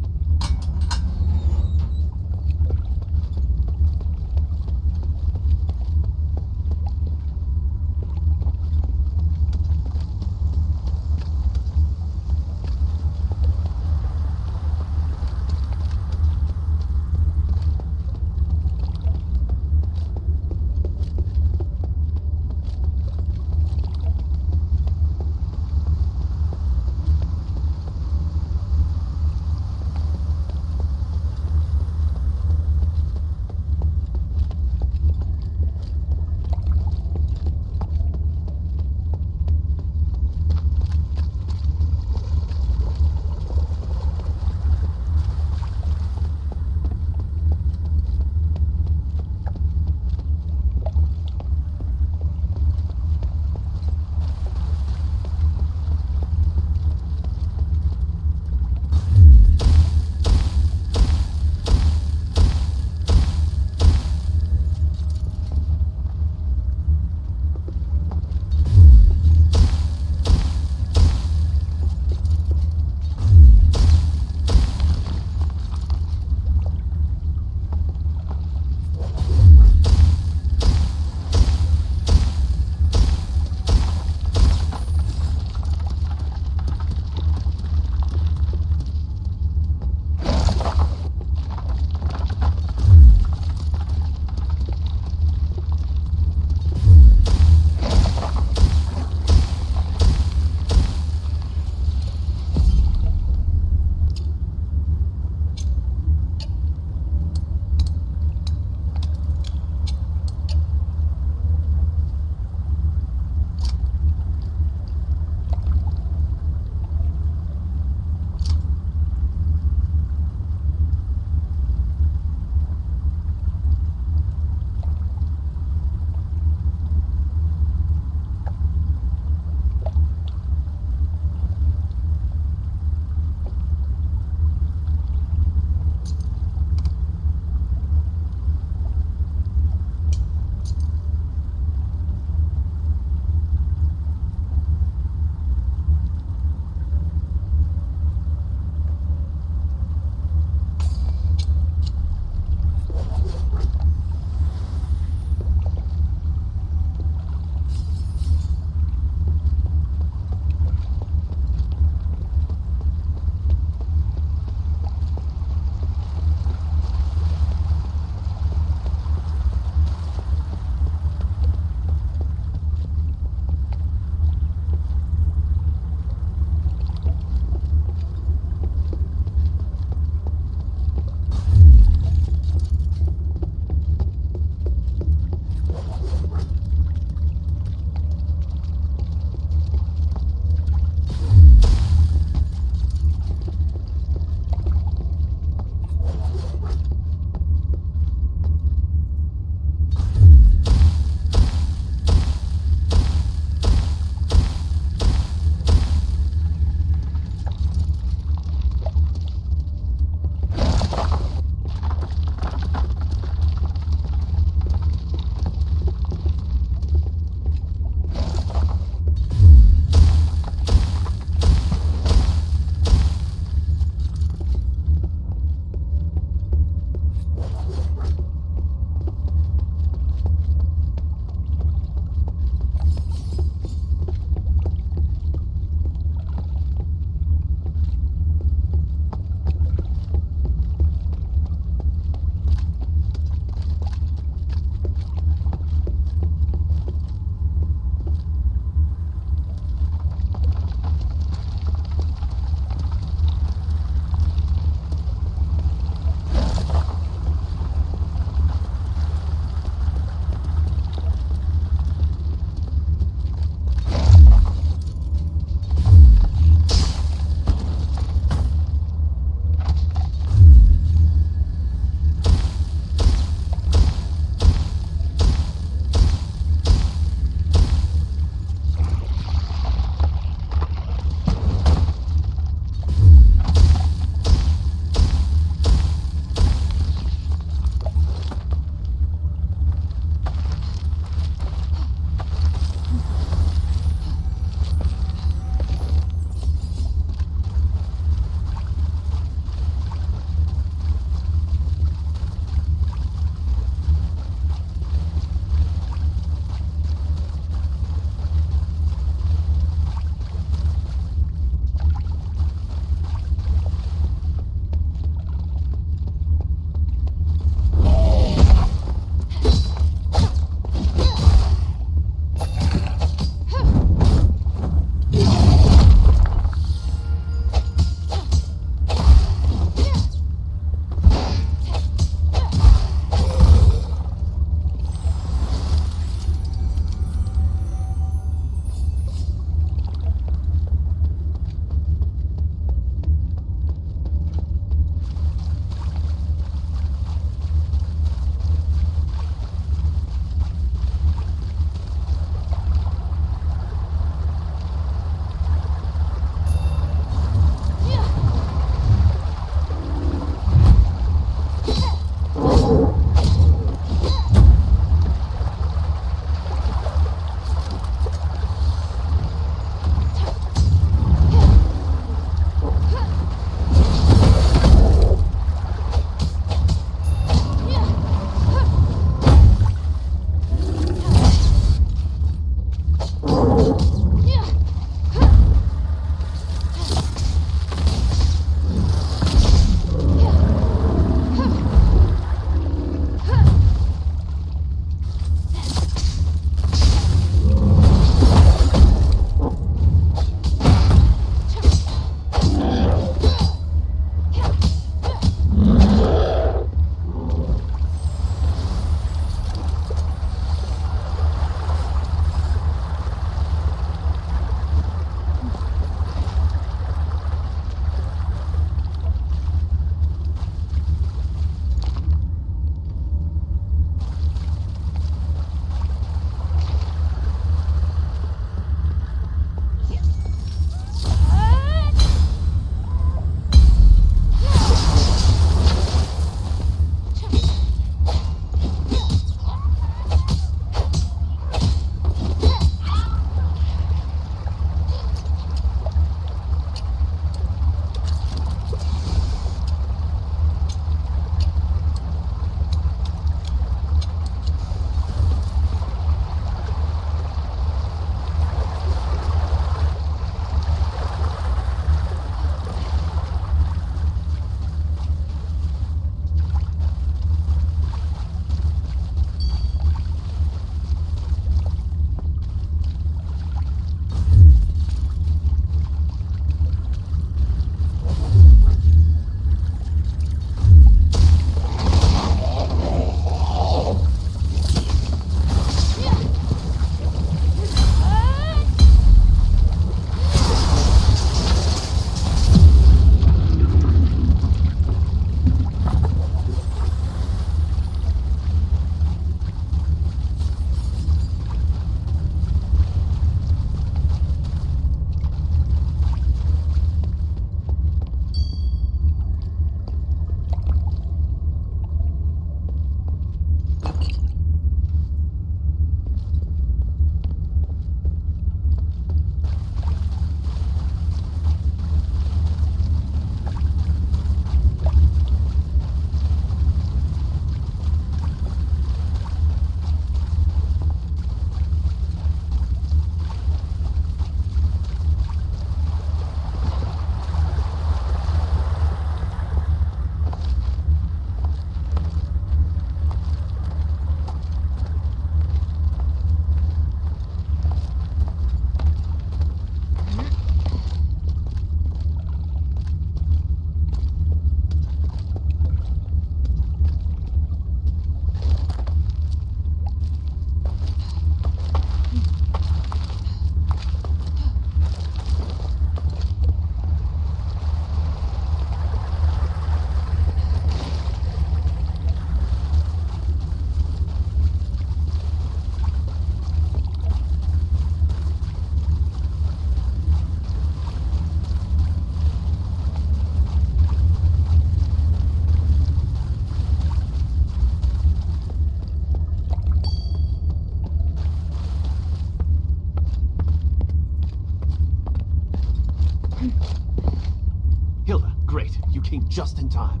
came just in time.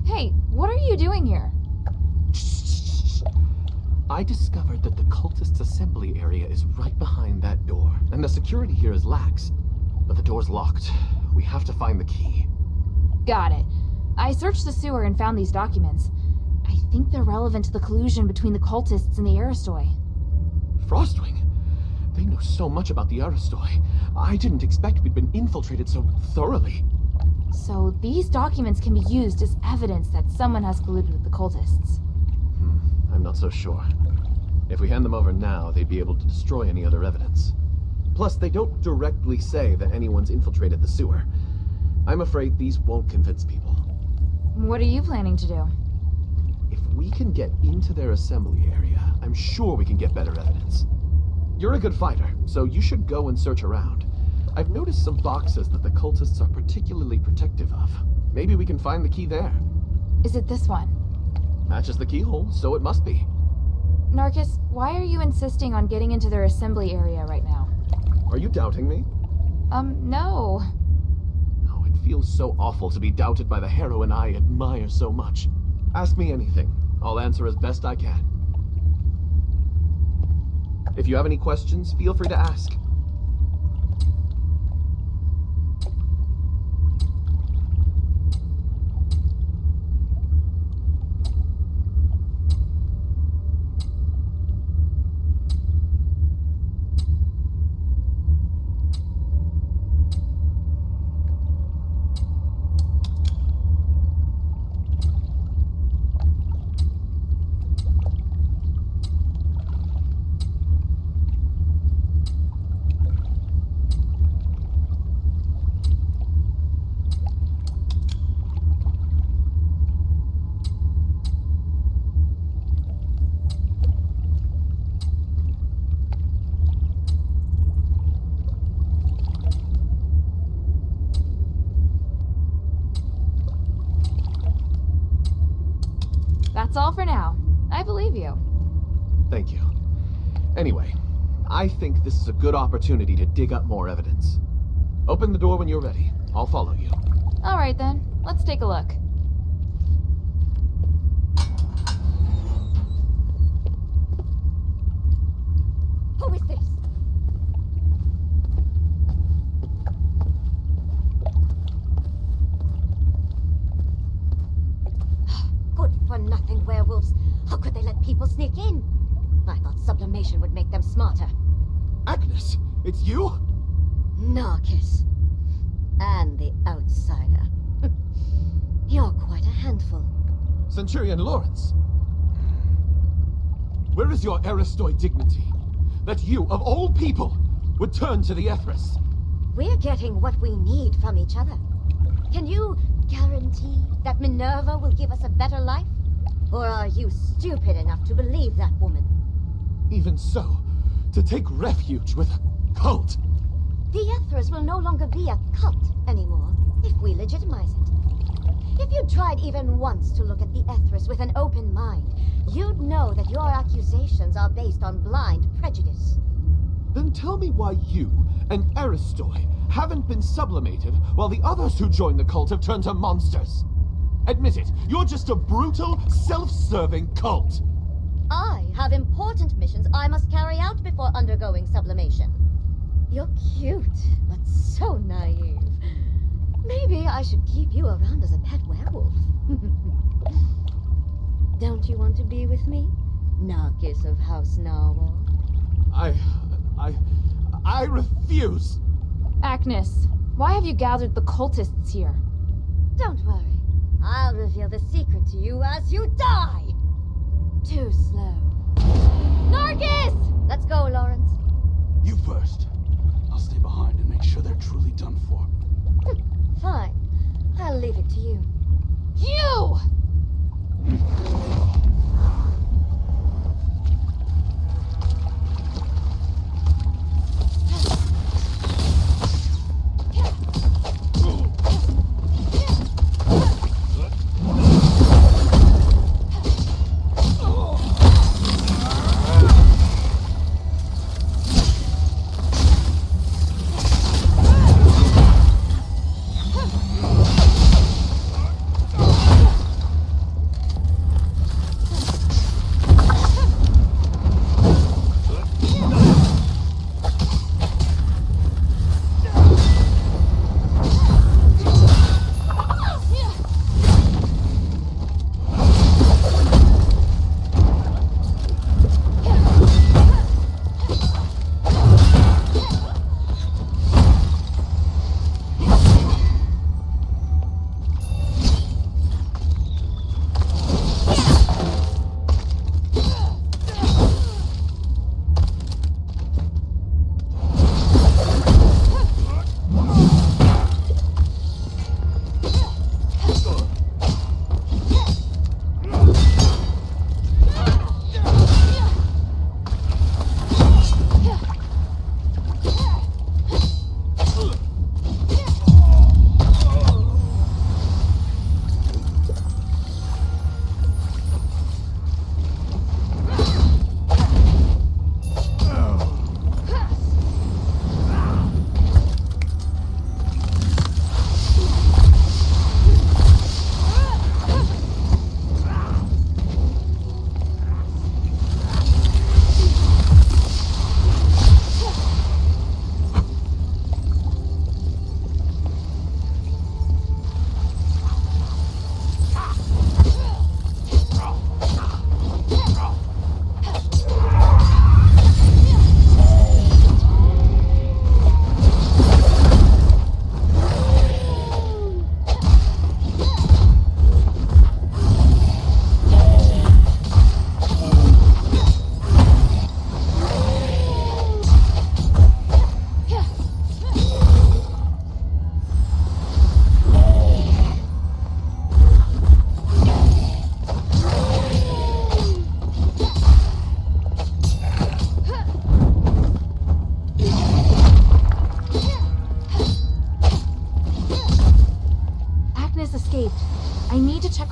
Hey, what are you doing here? I discovered that the cultists' assembly area is right behind that door, and the security here is lax. But the door's locked. We have to find the key. Got it. I searched the sewer and found these documents. I think they're relevant to the collusion between the cultists and the Aristoi. Frostwing? They know so much about the Aristoi. I didn't expect we'd been infiltrated so thoroughly. So these documents can be used as evidence that someone has colluded with the cultists. I'm not so sure. If we hand them over now, they'd be able to destroy any other evidence. Plus, they don't directly say that anyone's infiltrated the sewer. I'm afraid these won't convince people. What are you planning to do? If we can get into their assembly area, I'm sure we can get better evidence. You're a good fighter, so you should go and search around. I've noticed some boxes that the cultists are particularly protective of. Maybe we can find the key there. Is it this one? Matches the keyhole, so it must be. Narcus, why are you insisting on getting into their assembly area right now? Are you doubting me? No. Oh, it feels so awful to be doubted by the heroine I admire so much. Ask me anything. I'll answer as best I can. If you have any questions, feel free to ask. That's all for now. I believe you. Thank you. Anyway, I think this is a good opportunity to dig up more evidence. Open the door when you're ready. I'll follow you. All right then. Let's take a look. Who is this? Good-for-nothing werewolves. How could they let people sneak in? I thought sublimation would make them smarter. Agnes, it's you? Narcus. And the outsider. You're quite a handful. Centurion Lawrence. Where is your Aristoi dignity? That you, of all people, would turn to the Ethris? We're getting what we need from each other. Can you guarantee that Minerva will give us a better life? Or are you stupid enough to believe that woman? Even so, to take refuge with a cult. The Ethris will no longer be a cult anymore, if we legitimize it. If you tried even once to look at the Ethris with an open mind, you'd know that your accusations are based on blind prejudice. Then tell me why you, an Aristoi, haven't been sublimated while the others who joined the cult have turned to monsters. Admit it, you're just a brutal, self-serving cult. I have important missions I must carry out before undergoing sublimation. You're cute, but so naive. Maybe I should keep you around as a pet werewolf. Don't you want to be with me, Narcus of House Narwhal? I refuse! Agnes, why have you gathered the cultists here? Don't worry. I'll reveal the secret to you as you die! Too slow. Narcus! Let's go, Lawrence. You first. I'll stay behind and make sure they're truly done for. Fine. I'll leave it to you. You!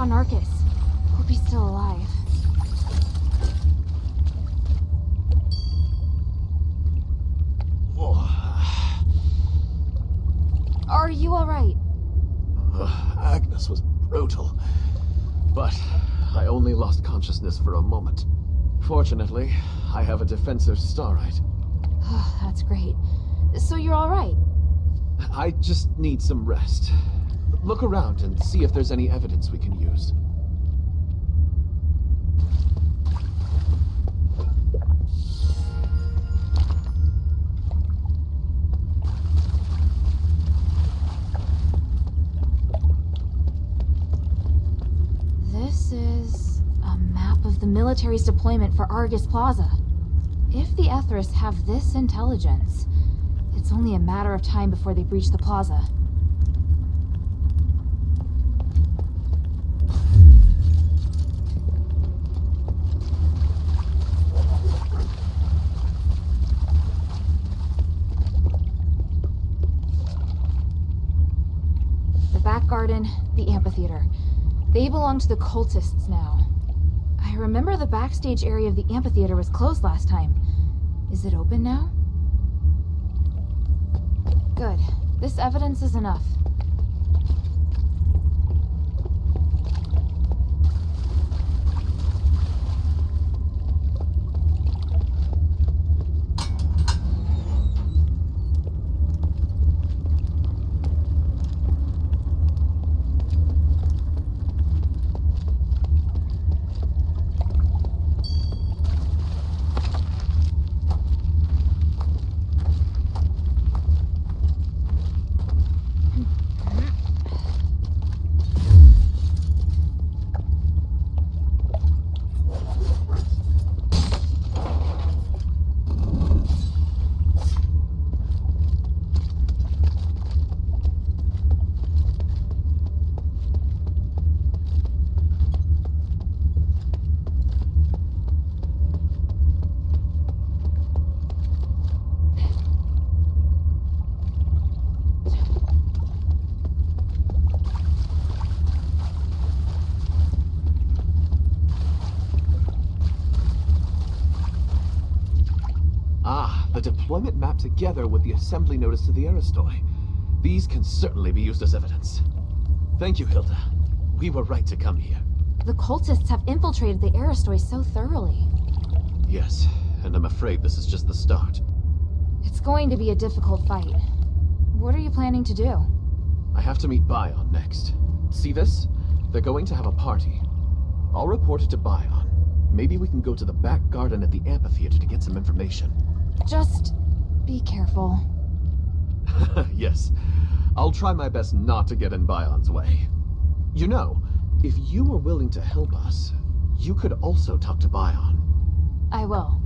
back on Argus. Hope he's still alive. Are you alright? Agnes was brutal, but I only lost consciousness for a moment. Fortunately, I have a defensive starite. That's great. So you're alright? I just need some rest. Look around and see if there's any evidence we can use. This is a map of the military's deployment for Argus Plaza. If the Ethris have this intelligence, it's only a matter of time before they breach the plaza. The back garden, the amphitheater. They belong to the cultists now. I remember the backstage area of the amphitheater was closed last time. Is it open now? Good. This evidence is enough. The deployment map together with the assembly notice to the Aristoi. These can certainly be used as evidence. Thank you, Hilda. We were right to come here. The cultists have infiltrated the Aristoi so thoroughly. Yes, and I'm afraid this is just the start. It's going to be a difficult fight. What are you planning to do? I have to meet Bion next. See this? They're going to have a party. I'll report it to Bion. Maybe we can go to the back garden at the amphitheater to get some information. Just be careful. Yes. I'll try my best not to get in Bion's way. You know, if you were willing to help us, you could also talk to Bion. I will.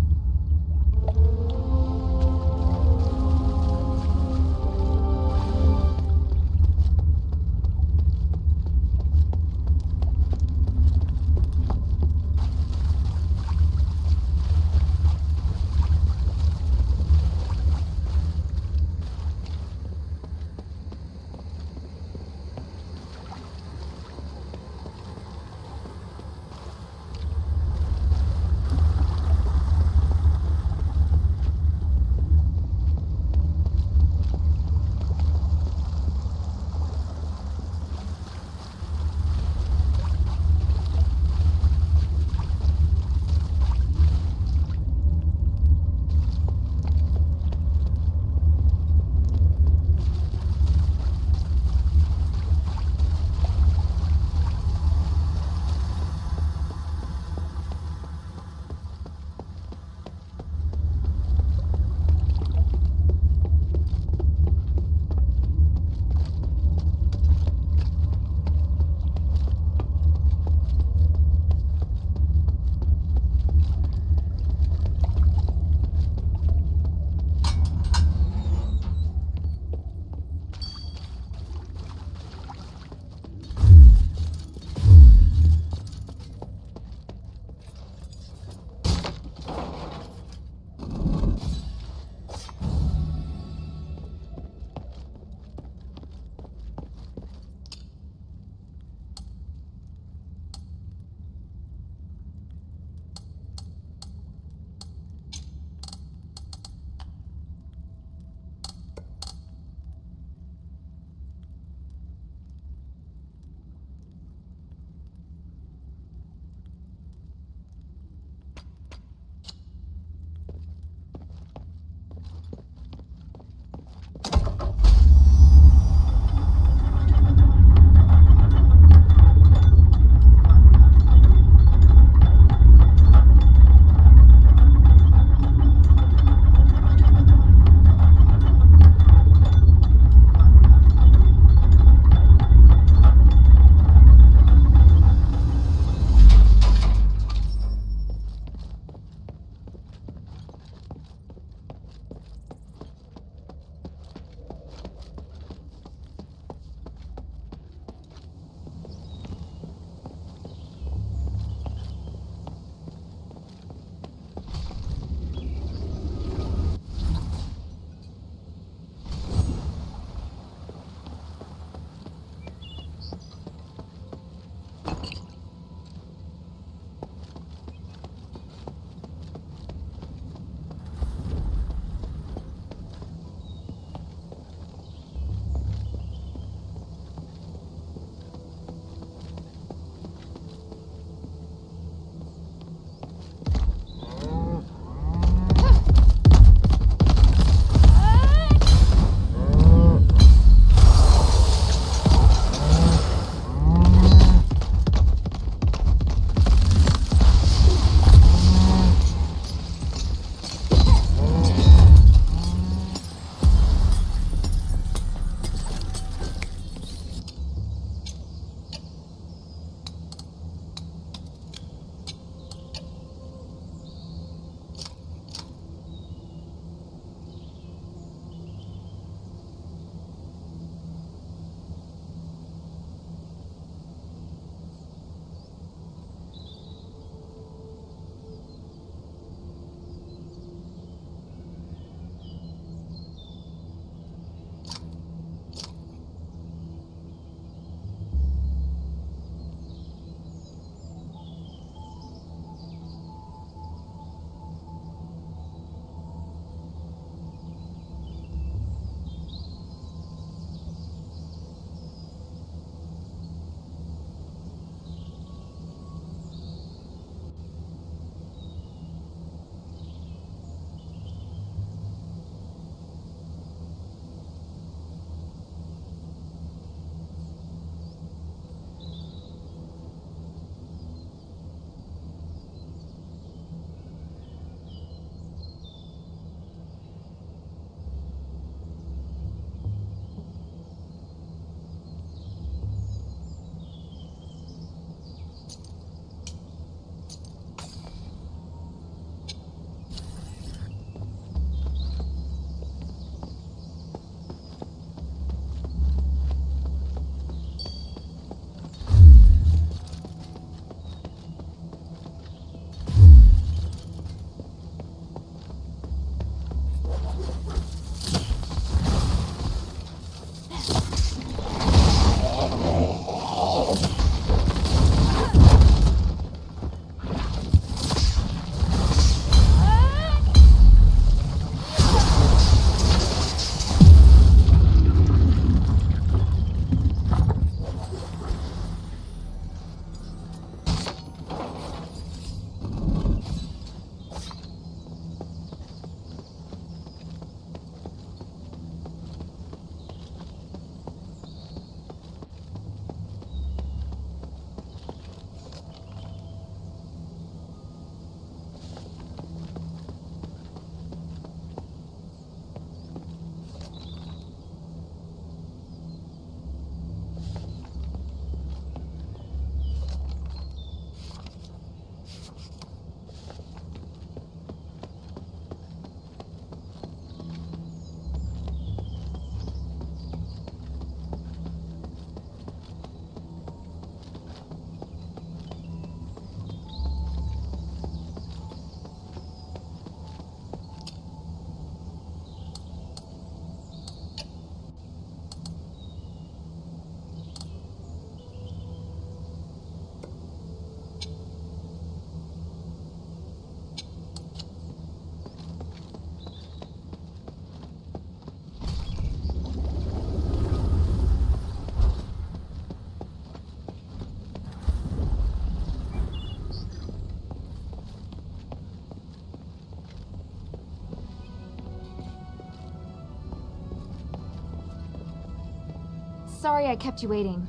Sorry I kept you waiting.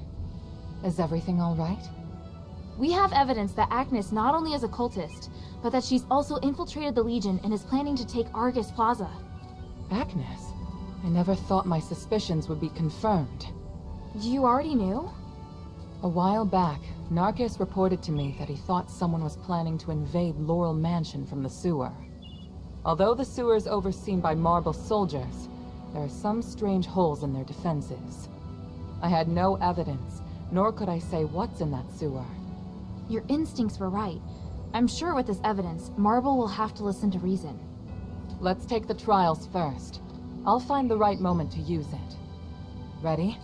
Is everything all right? We have evidence that Agnes not only is a cultist, but that she's also infiltrated the Legion and is planning to take Argus Plaza. Agnes? I never thought my suspicions would be confirmed. You already knew? A while back, Narcus reported to me that he thought someone was planning to invade Laurel Mansion from the sewer. Although the sewer is overseen by Marble soldiers, there are some strange holes in their defenses. I had no evidence, nor could I say what's in that sewer. Your instincts were right. I'm sure with this evidence, Marble will have to listen to reason. Let's take the trials first. I'll find the right moment to use it. Ready?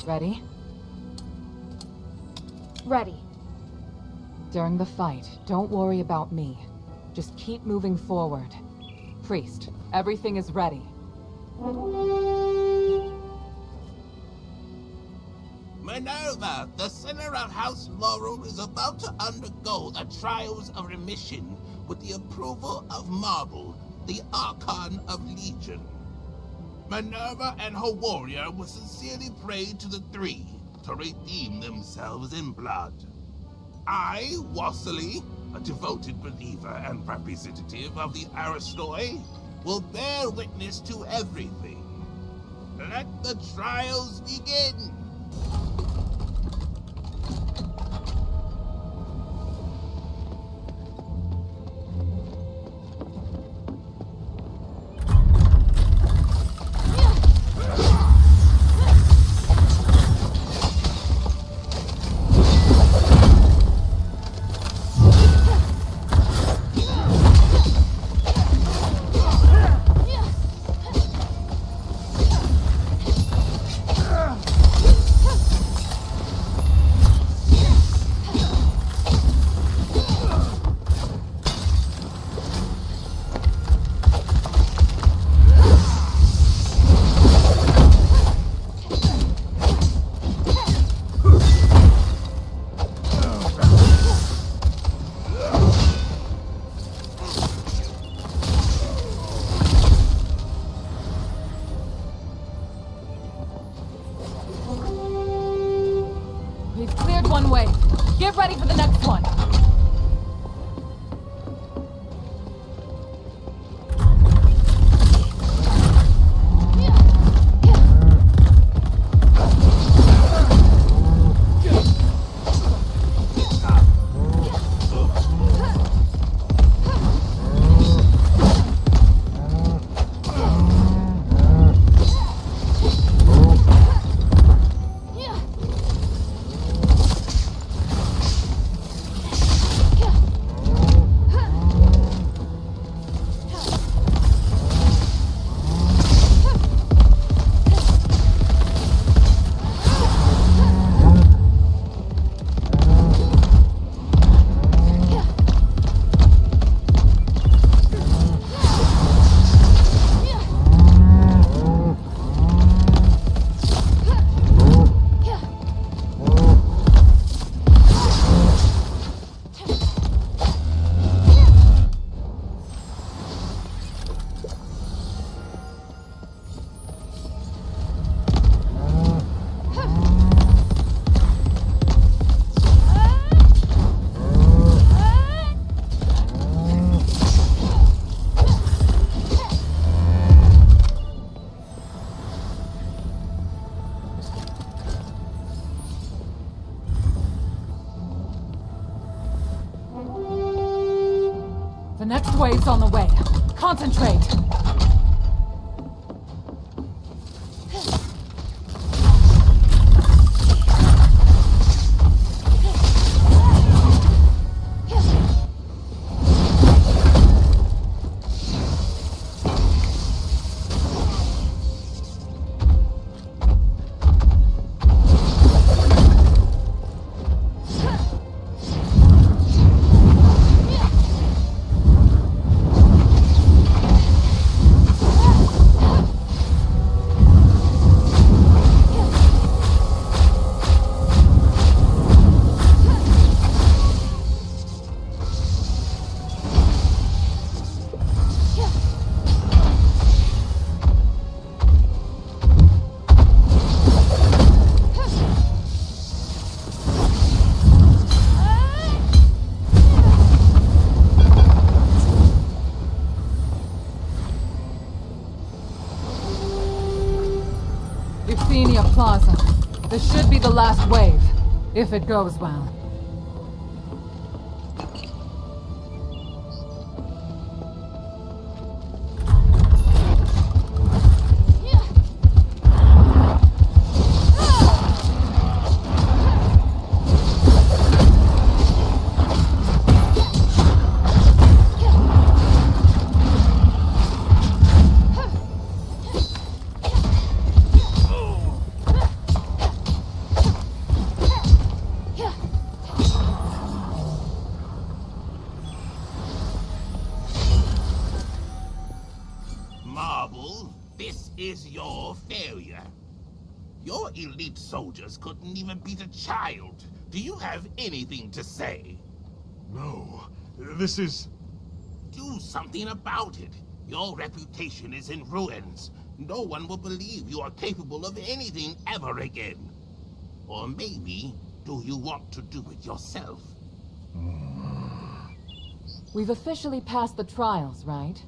Ready? Ready. During the fight, don't worry about me. Just keep moving forward. Priest, everything is ready. Minerva, the sinner of House Laurel is about to undergo the trials of remission with the approval of Marble, the Archon of Legion. Minerva and her warrior will sincerely pray to the three to redeem themselves in blood. I, Wassily, a devoted believer and representative of the Aristoi, will bear witness to everything. Let the trials begin! Get ready for the next one! The next wave's on the way. Concentrate! the last wave, if it goes well. Marble, this is your failure. Your elite soldiers couldn't even beat a child. Do you have anything to say? No, this is... Do something about it. Your reputation is in ruins. No one will believe you are capable of anything ever again. Or maybe, do you want to do it yourself? We've officially passed the trials, right?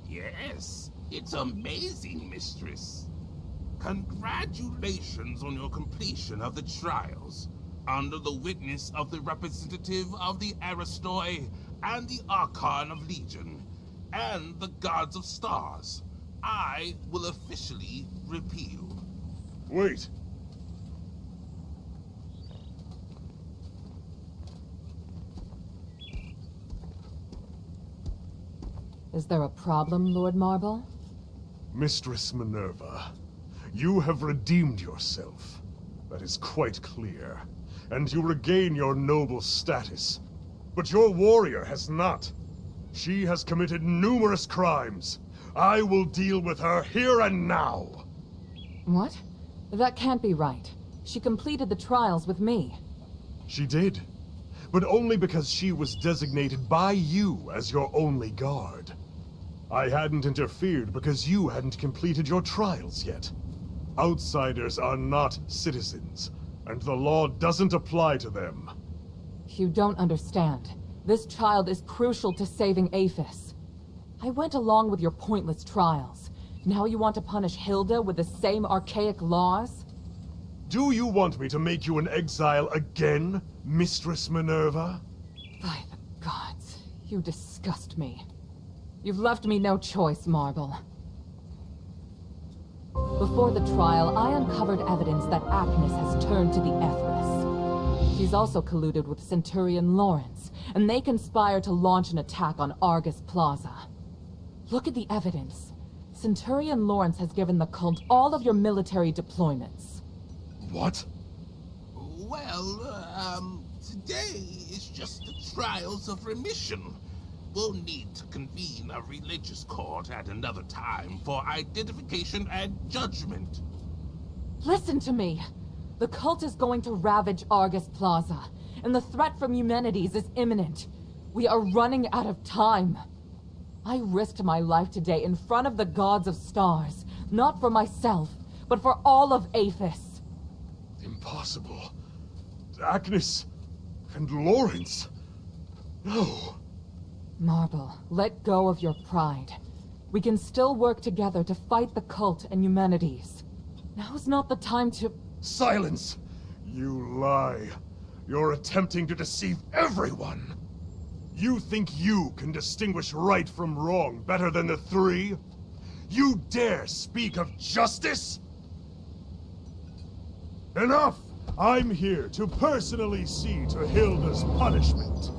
Yes, it's amazing, mistress. Congratulations on your completion of the trials. Under the witness of the representative of the Aristoi and the Archon of Legion, and the Gods of Stars, I will officially repeal. Wait! Is there a problem, Lord Marble? Mistress Minerva, you have redeemed yourself. That is quite clear. And you regain your noble status. But your warrior has not. She has committed numerous crimes. I will deal with her here and now. What? That can't be right. She completed the trials with me. She did. But only because she was designated by you as your only guard. I hadn't interfered because you hadn't completed your trials yet. Outsiders are not citizens, and the law doesn't apply to them. You don't understand. This child is crucial to saving Aphis. I went along with your pointless trials. Now you want to punish Hilda with the same archaic laws? Do you want me to make you an exile again, Mistress Minerva? By the gods, you disgust me. You've left me no choice, Marble. Before the trial, I uncovered evidence that Agnes has turned to the Ethris. She's also colluded with Centurion Lawrence, and they conspire to launch an attack on Argus Plaza. Look at the evidence. Centurion Lawrence has given the cult all of your military deployments. What? Well, today is just the trials of remission. We'll need to convene a religious court at another time for identification and judgment. Listen to me. The cult is going to ravage Argus Plaza, and the threat from Eumenides is imminent. We are running out of time. I risked my life today in front of the Gods of Stars, not for myself, but for all of Aphis. Impossible. Agnes and Lawrence. No. Marble, let go of your pride. We can still work together to fight the cult and Eumenides. Now's not the time to— Silence! You lie. You're attempting to deceive everyone. You think you can distinguish right from wrong better than the three? You dare speak of justice? Enough! I'm here to personally see to Hilda's punishment.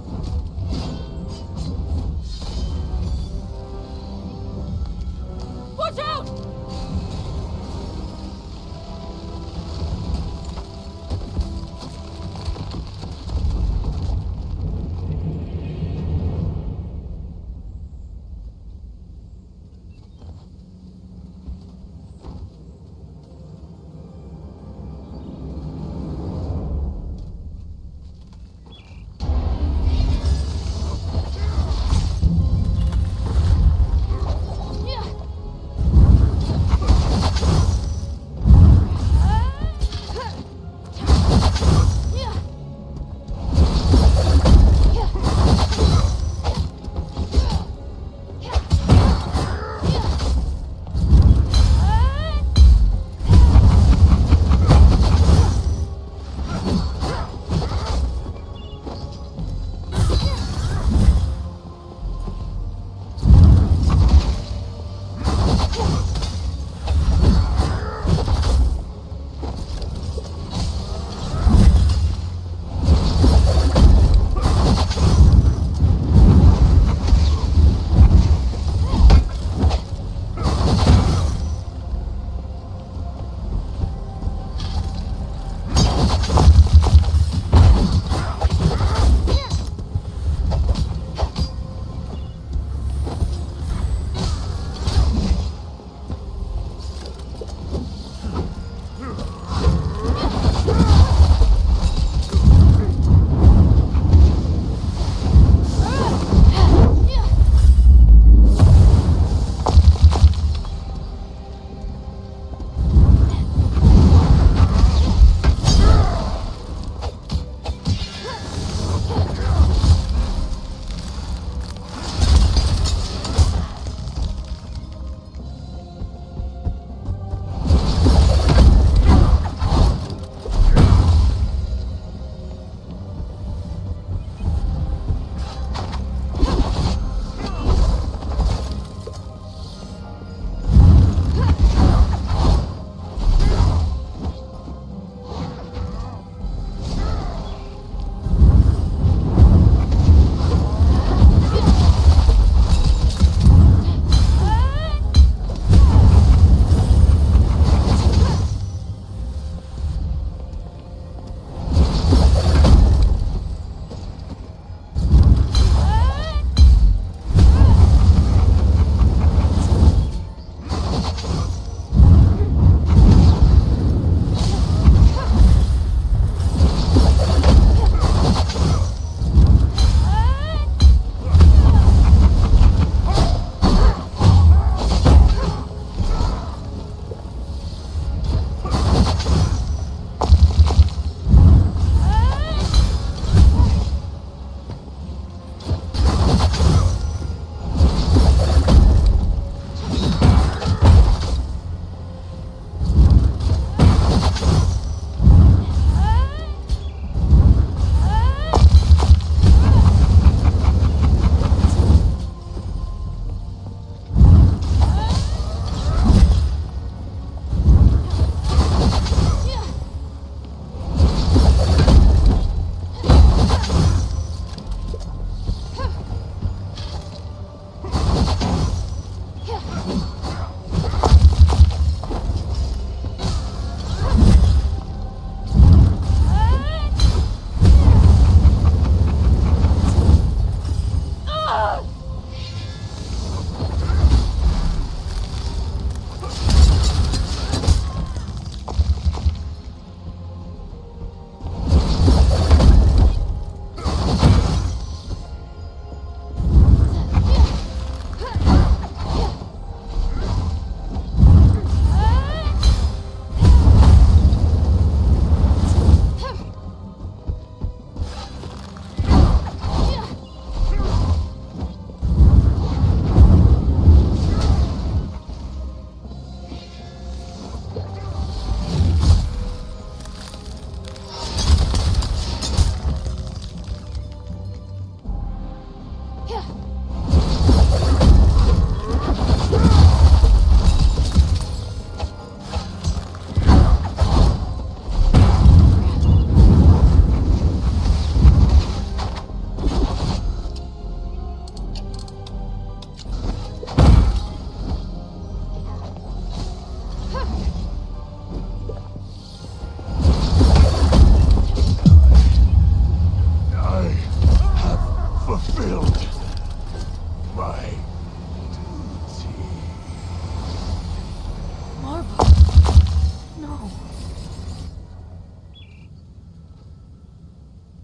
Watch out!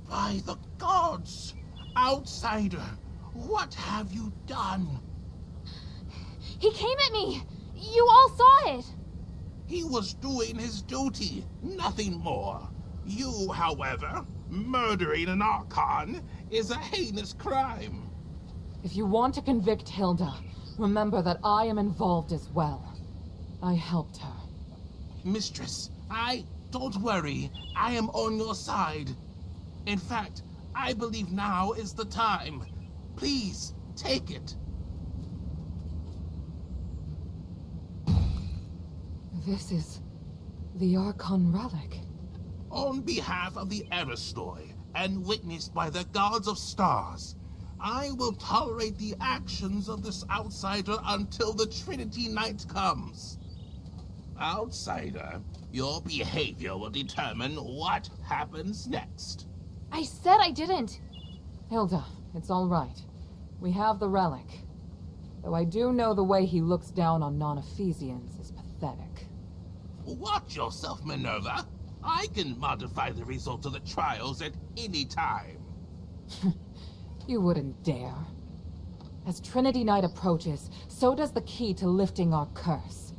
By the gods! Outsider, what have you done? He came at me! You all saw it! He was doing his duty, nothing more. You, however, murdering an Archon is a heinous crime. If you want to convict Hilda, remember that I am involved as well. I helped her. Mistress, don't worry. I am on your side. In fact, I believe now is the time. Please, take it. This is the Archon relic. On behalf of the Aristoi, and witnessed by the gods of stars, I will tolerate the actions of this outsider until the Trinity Night comes. Outsider, your behavior will determine what happens next. I said I didn't. Hilda, it's all right. We have the relic. Though I do know the way he looks down on non-Ephesians is pathetic. Watch yourself, Minerva. I can modify the result of the trials at any time. You wouldn't dare. As Trinity Night approaches, so does the key to lifting our curse.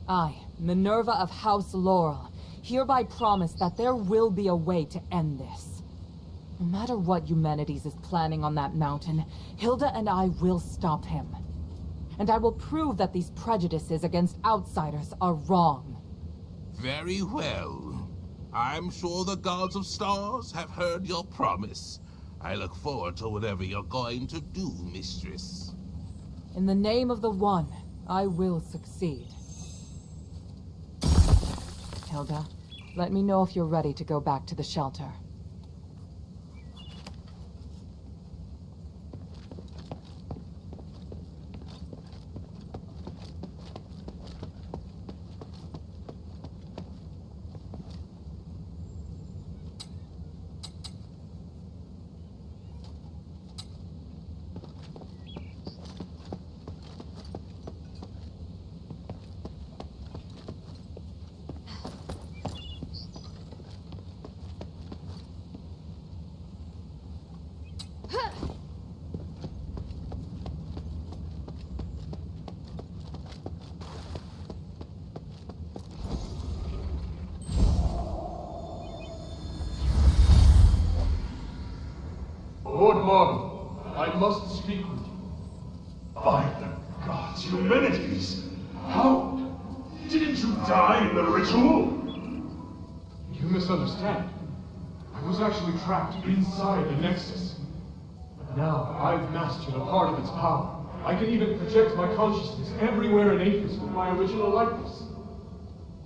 I, Minerva of House Laurel, hereby promise that there will be a way to end this. No matter what Eumenides is planning on that mountain, Hilda and I will stop him. And I will prove that these prejudices against outsiders are wrong. Very well. I'm sure the gods of stars have heard your promise. I look forward to whatever you're going to do, mistress. In the name of the One, I will succeed. Hilda, let me know if you're ready to go back to the shelter. Lord Marble, I must speak with you. By the gods, Eumenides! How? Didn't you die in the ritual? You misunderstand. I was actually trapped inside the Nexus. But now I've mastered a part of its power. I can even project my consciousness everywhere in Athos with my original likeness.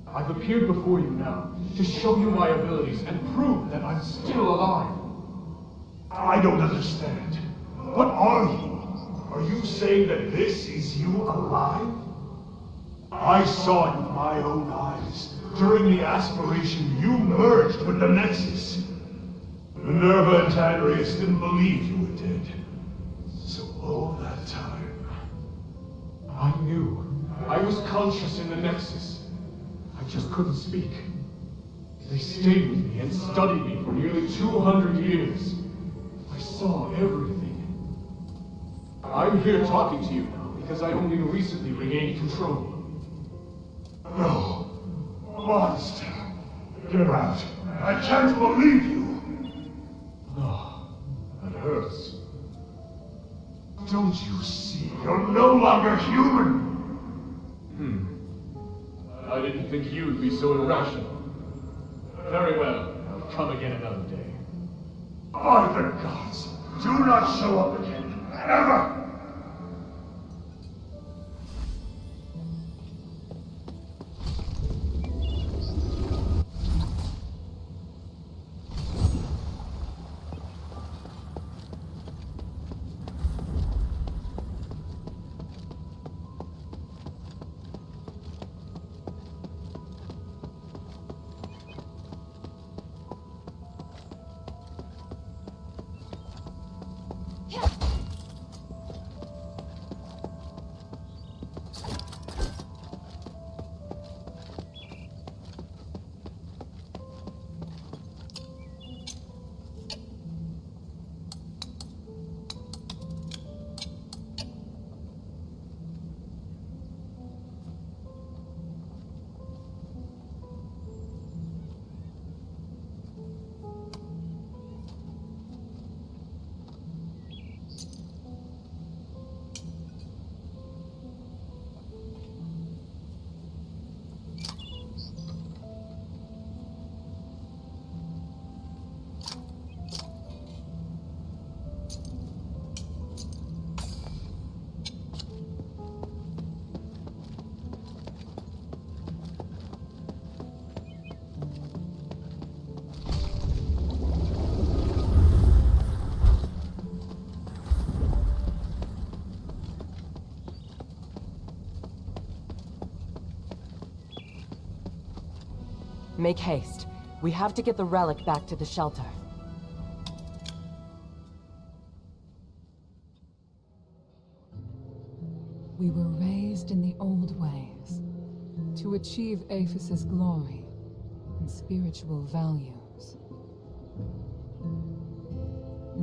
I've appeared before you now to show you my abilities and prove that I'm still alive. I don't understand. What are you? Are you saying that this is you alive? I saw it with my own eyes. During the aspiration, you merged with the Nexus. Minerva and Tiberius didn't believe you were dead. So all that time, I knew. I was conscious in the Nexus. I just couldn't speak. They stayed with me and studied me for nearly 200 years. I saw everything. I'm here talking to you now because I only recently regained control. No. Monster. Get out. I can't believe you. No. That hurts. Don't you see? You're no longer human. I didn't think you'd be so irrational. Very well. I'll come again another day. By the gods, do not show up again, ever! Make haste. We have to get the relic back to the shelter. We were raised in the old ways, to achieve Aphis' glory and spiritual values.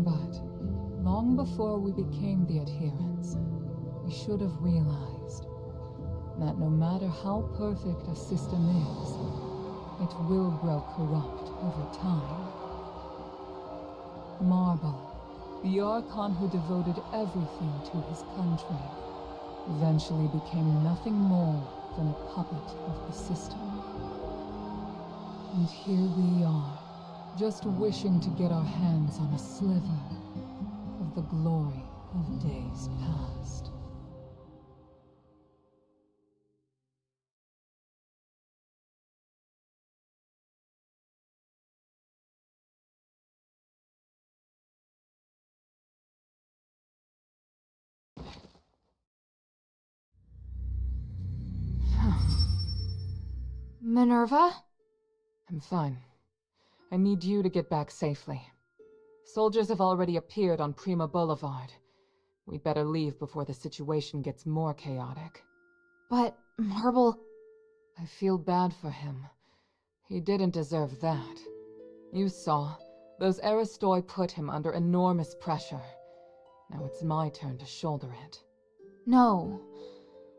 But, long before we became the adherents, we should have realized that no matter how perfect a system is, it will grow corrupt over time. Marbl, the archon who devoted everything to his country, eventually became nothing more than a puppet of the system. And here we are, just wishing to get our hands on a sliver of the glory of days past. Minerva? I'm fine. I need you to get back safely. Soldiers have already appeared on Prima Boulevard. We'd better leave before the situation gets more chaotic. But, Marble... I feel bad for him. He didn't deserve that. You saw, those Aristoi put him under enormous pressure. Now it's my turn to shoulder it. No.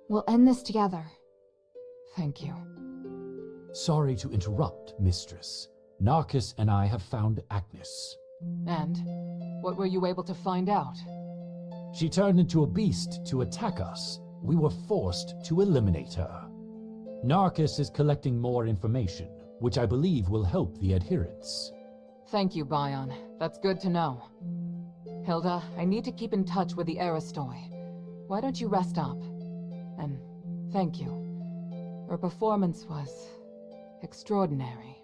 We'll end this together. Thank you. Sorry to interrupt, Mistress. Narcus and I have found Agnes. And? What were you able to find out? She turned into a beast to attack us. We were forced to eliminate her. Narcus is collecting more information, which I believe will help the adherents. Thank you, Bion. That's good to know. Hilda, I need to keep in touch with the Aristoi. Why don't you rest up? And thank you. Her performance was extraordinary.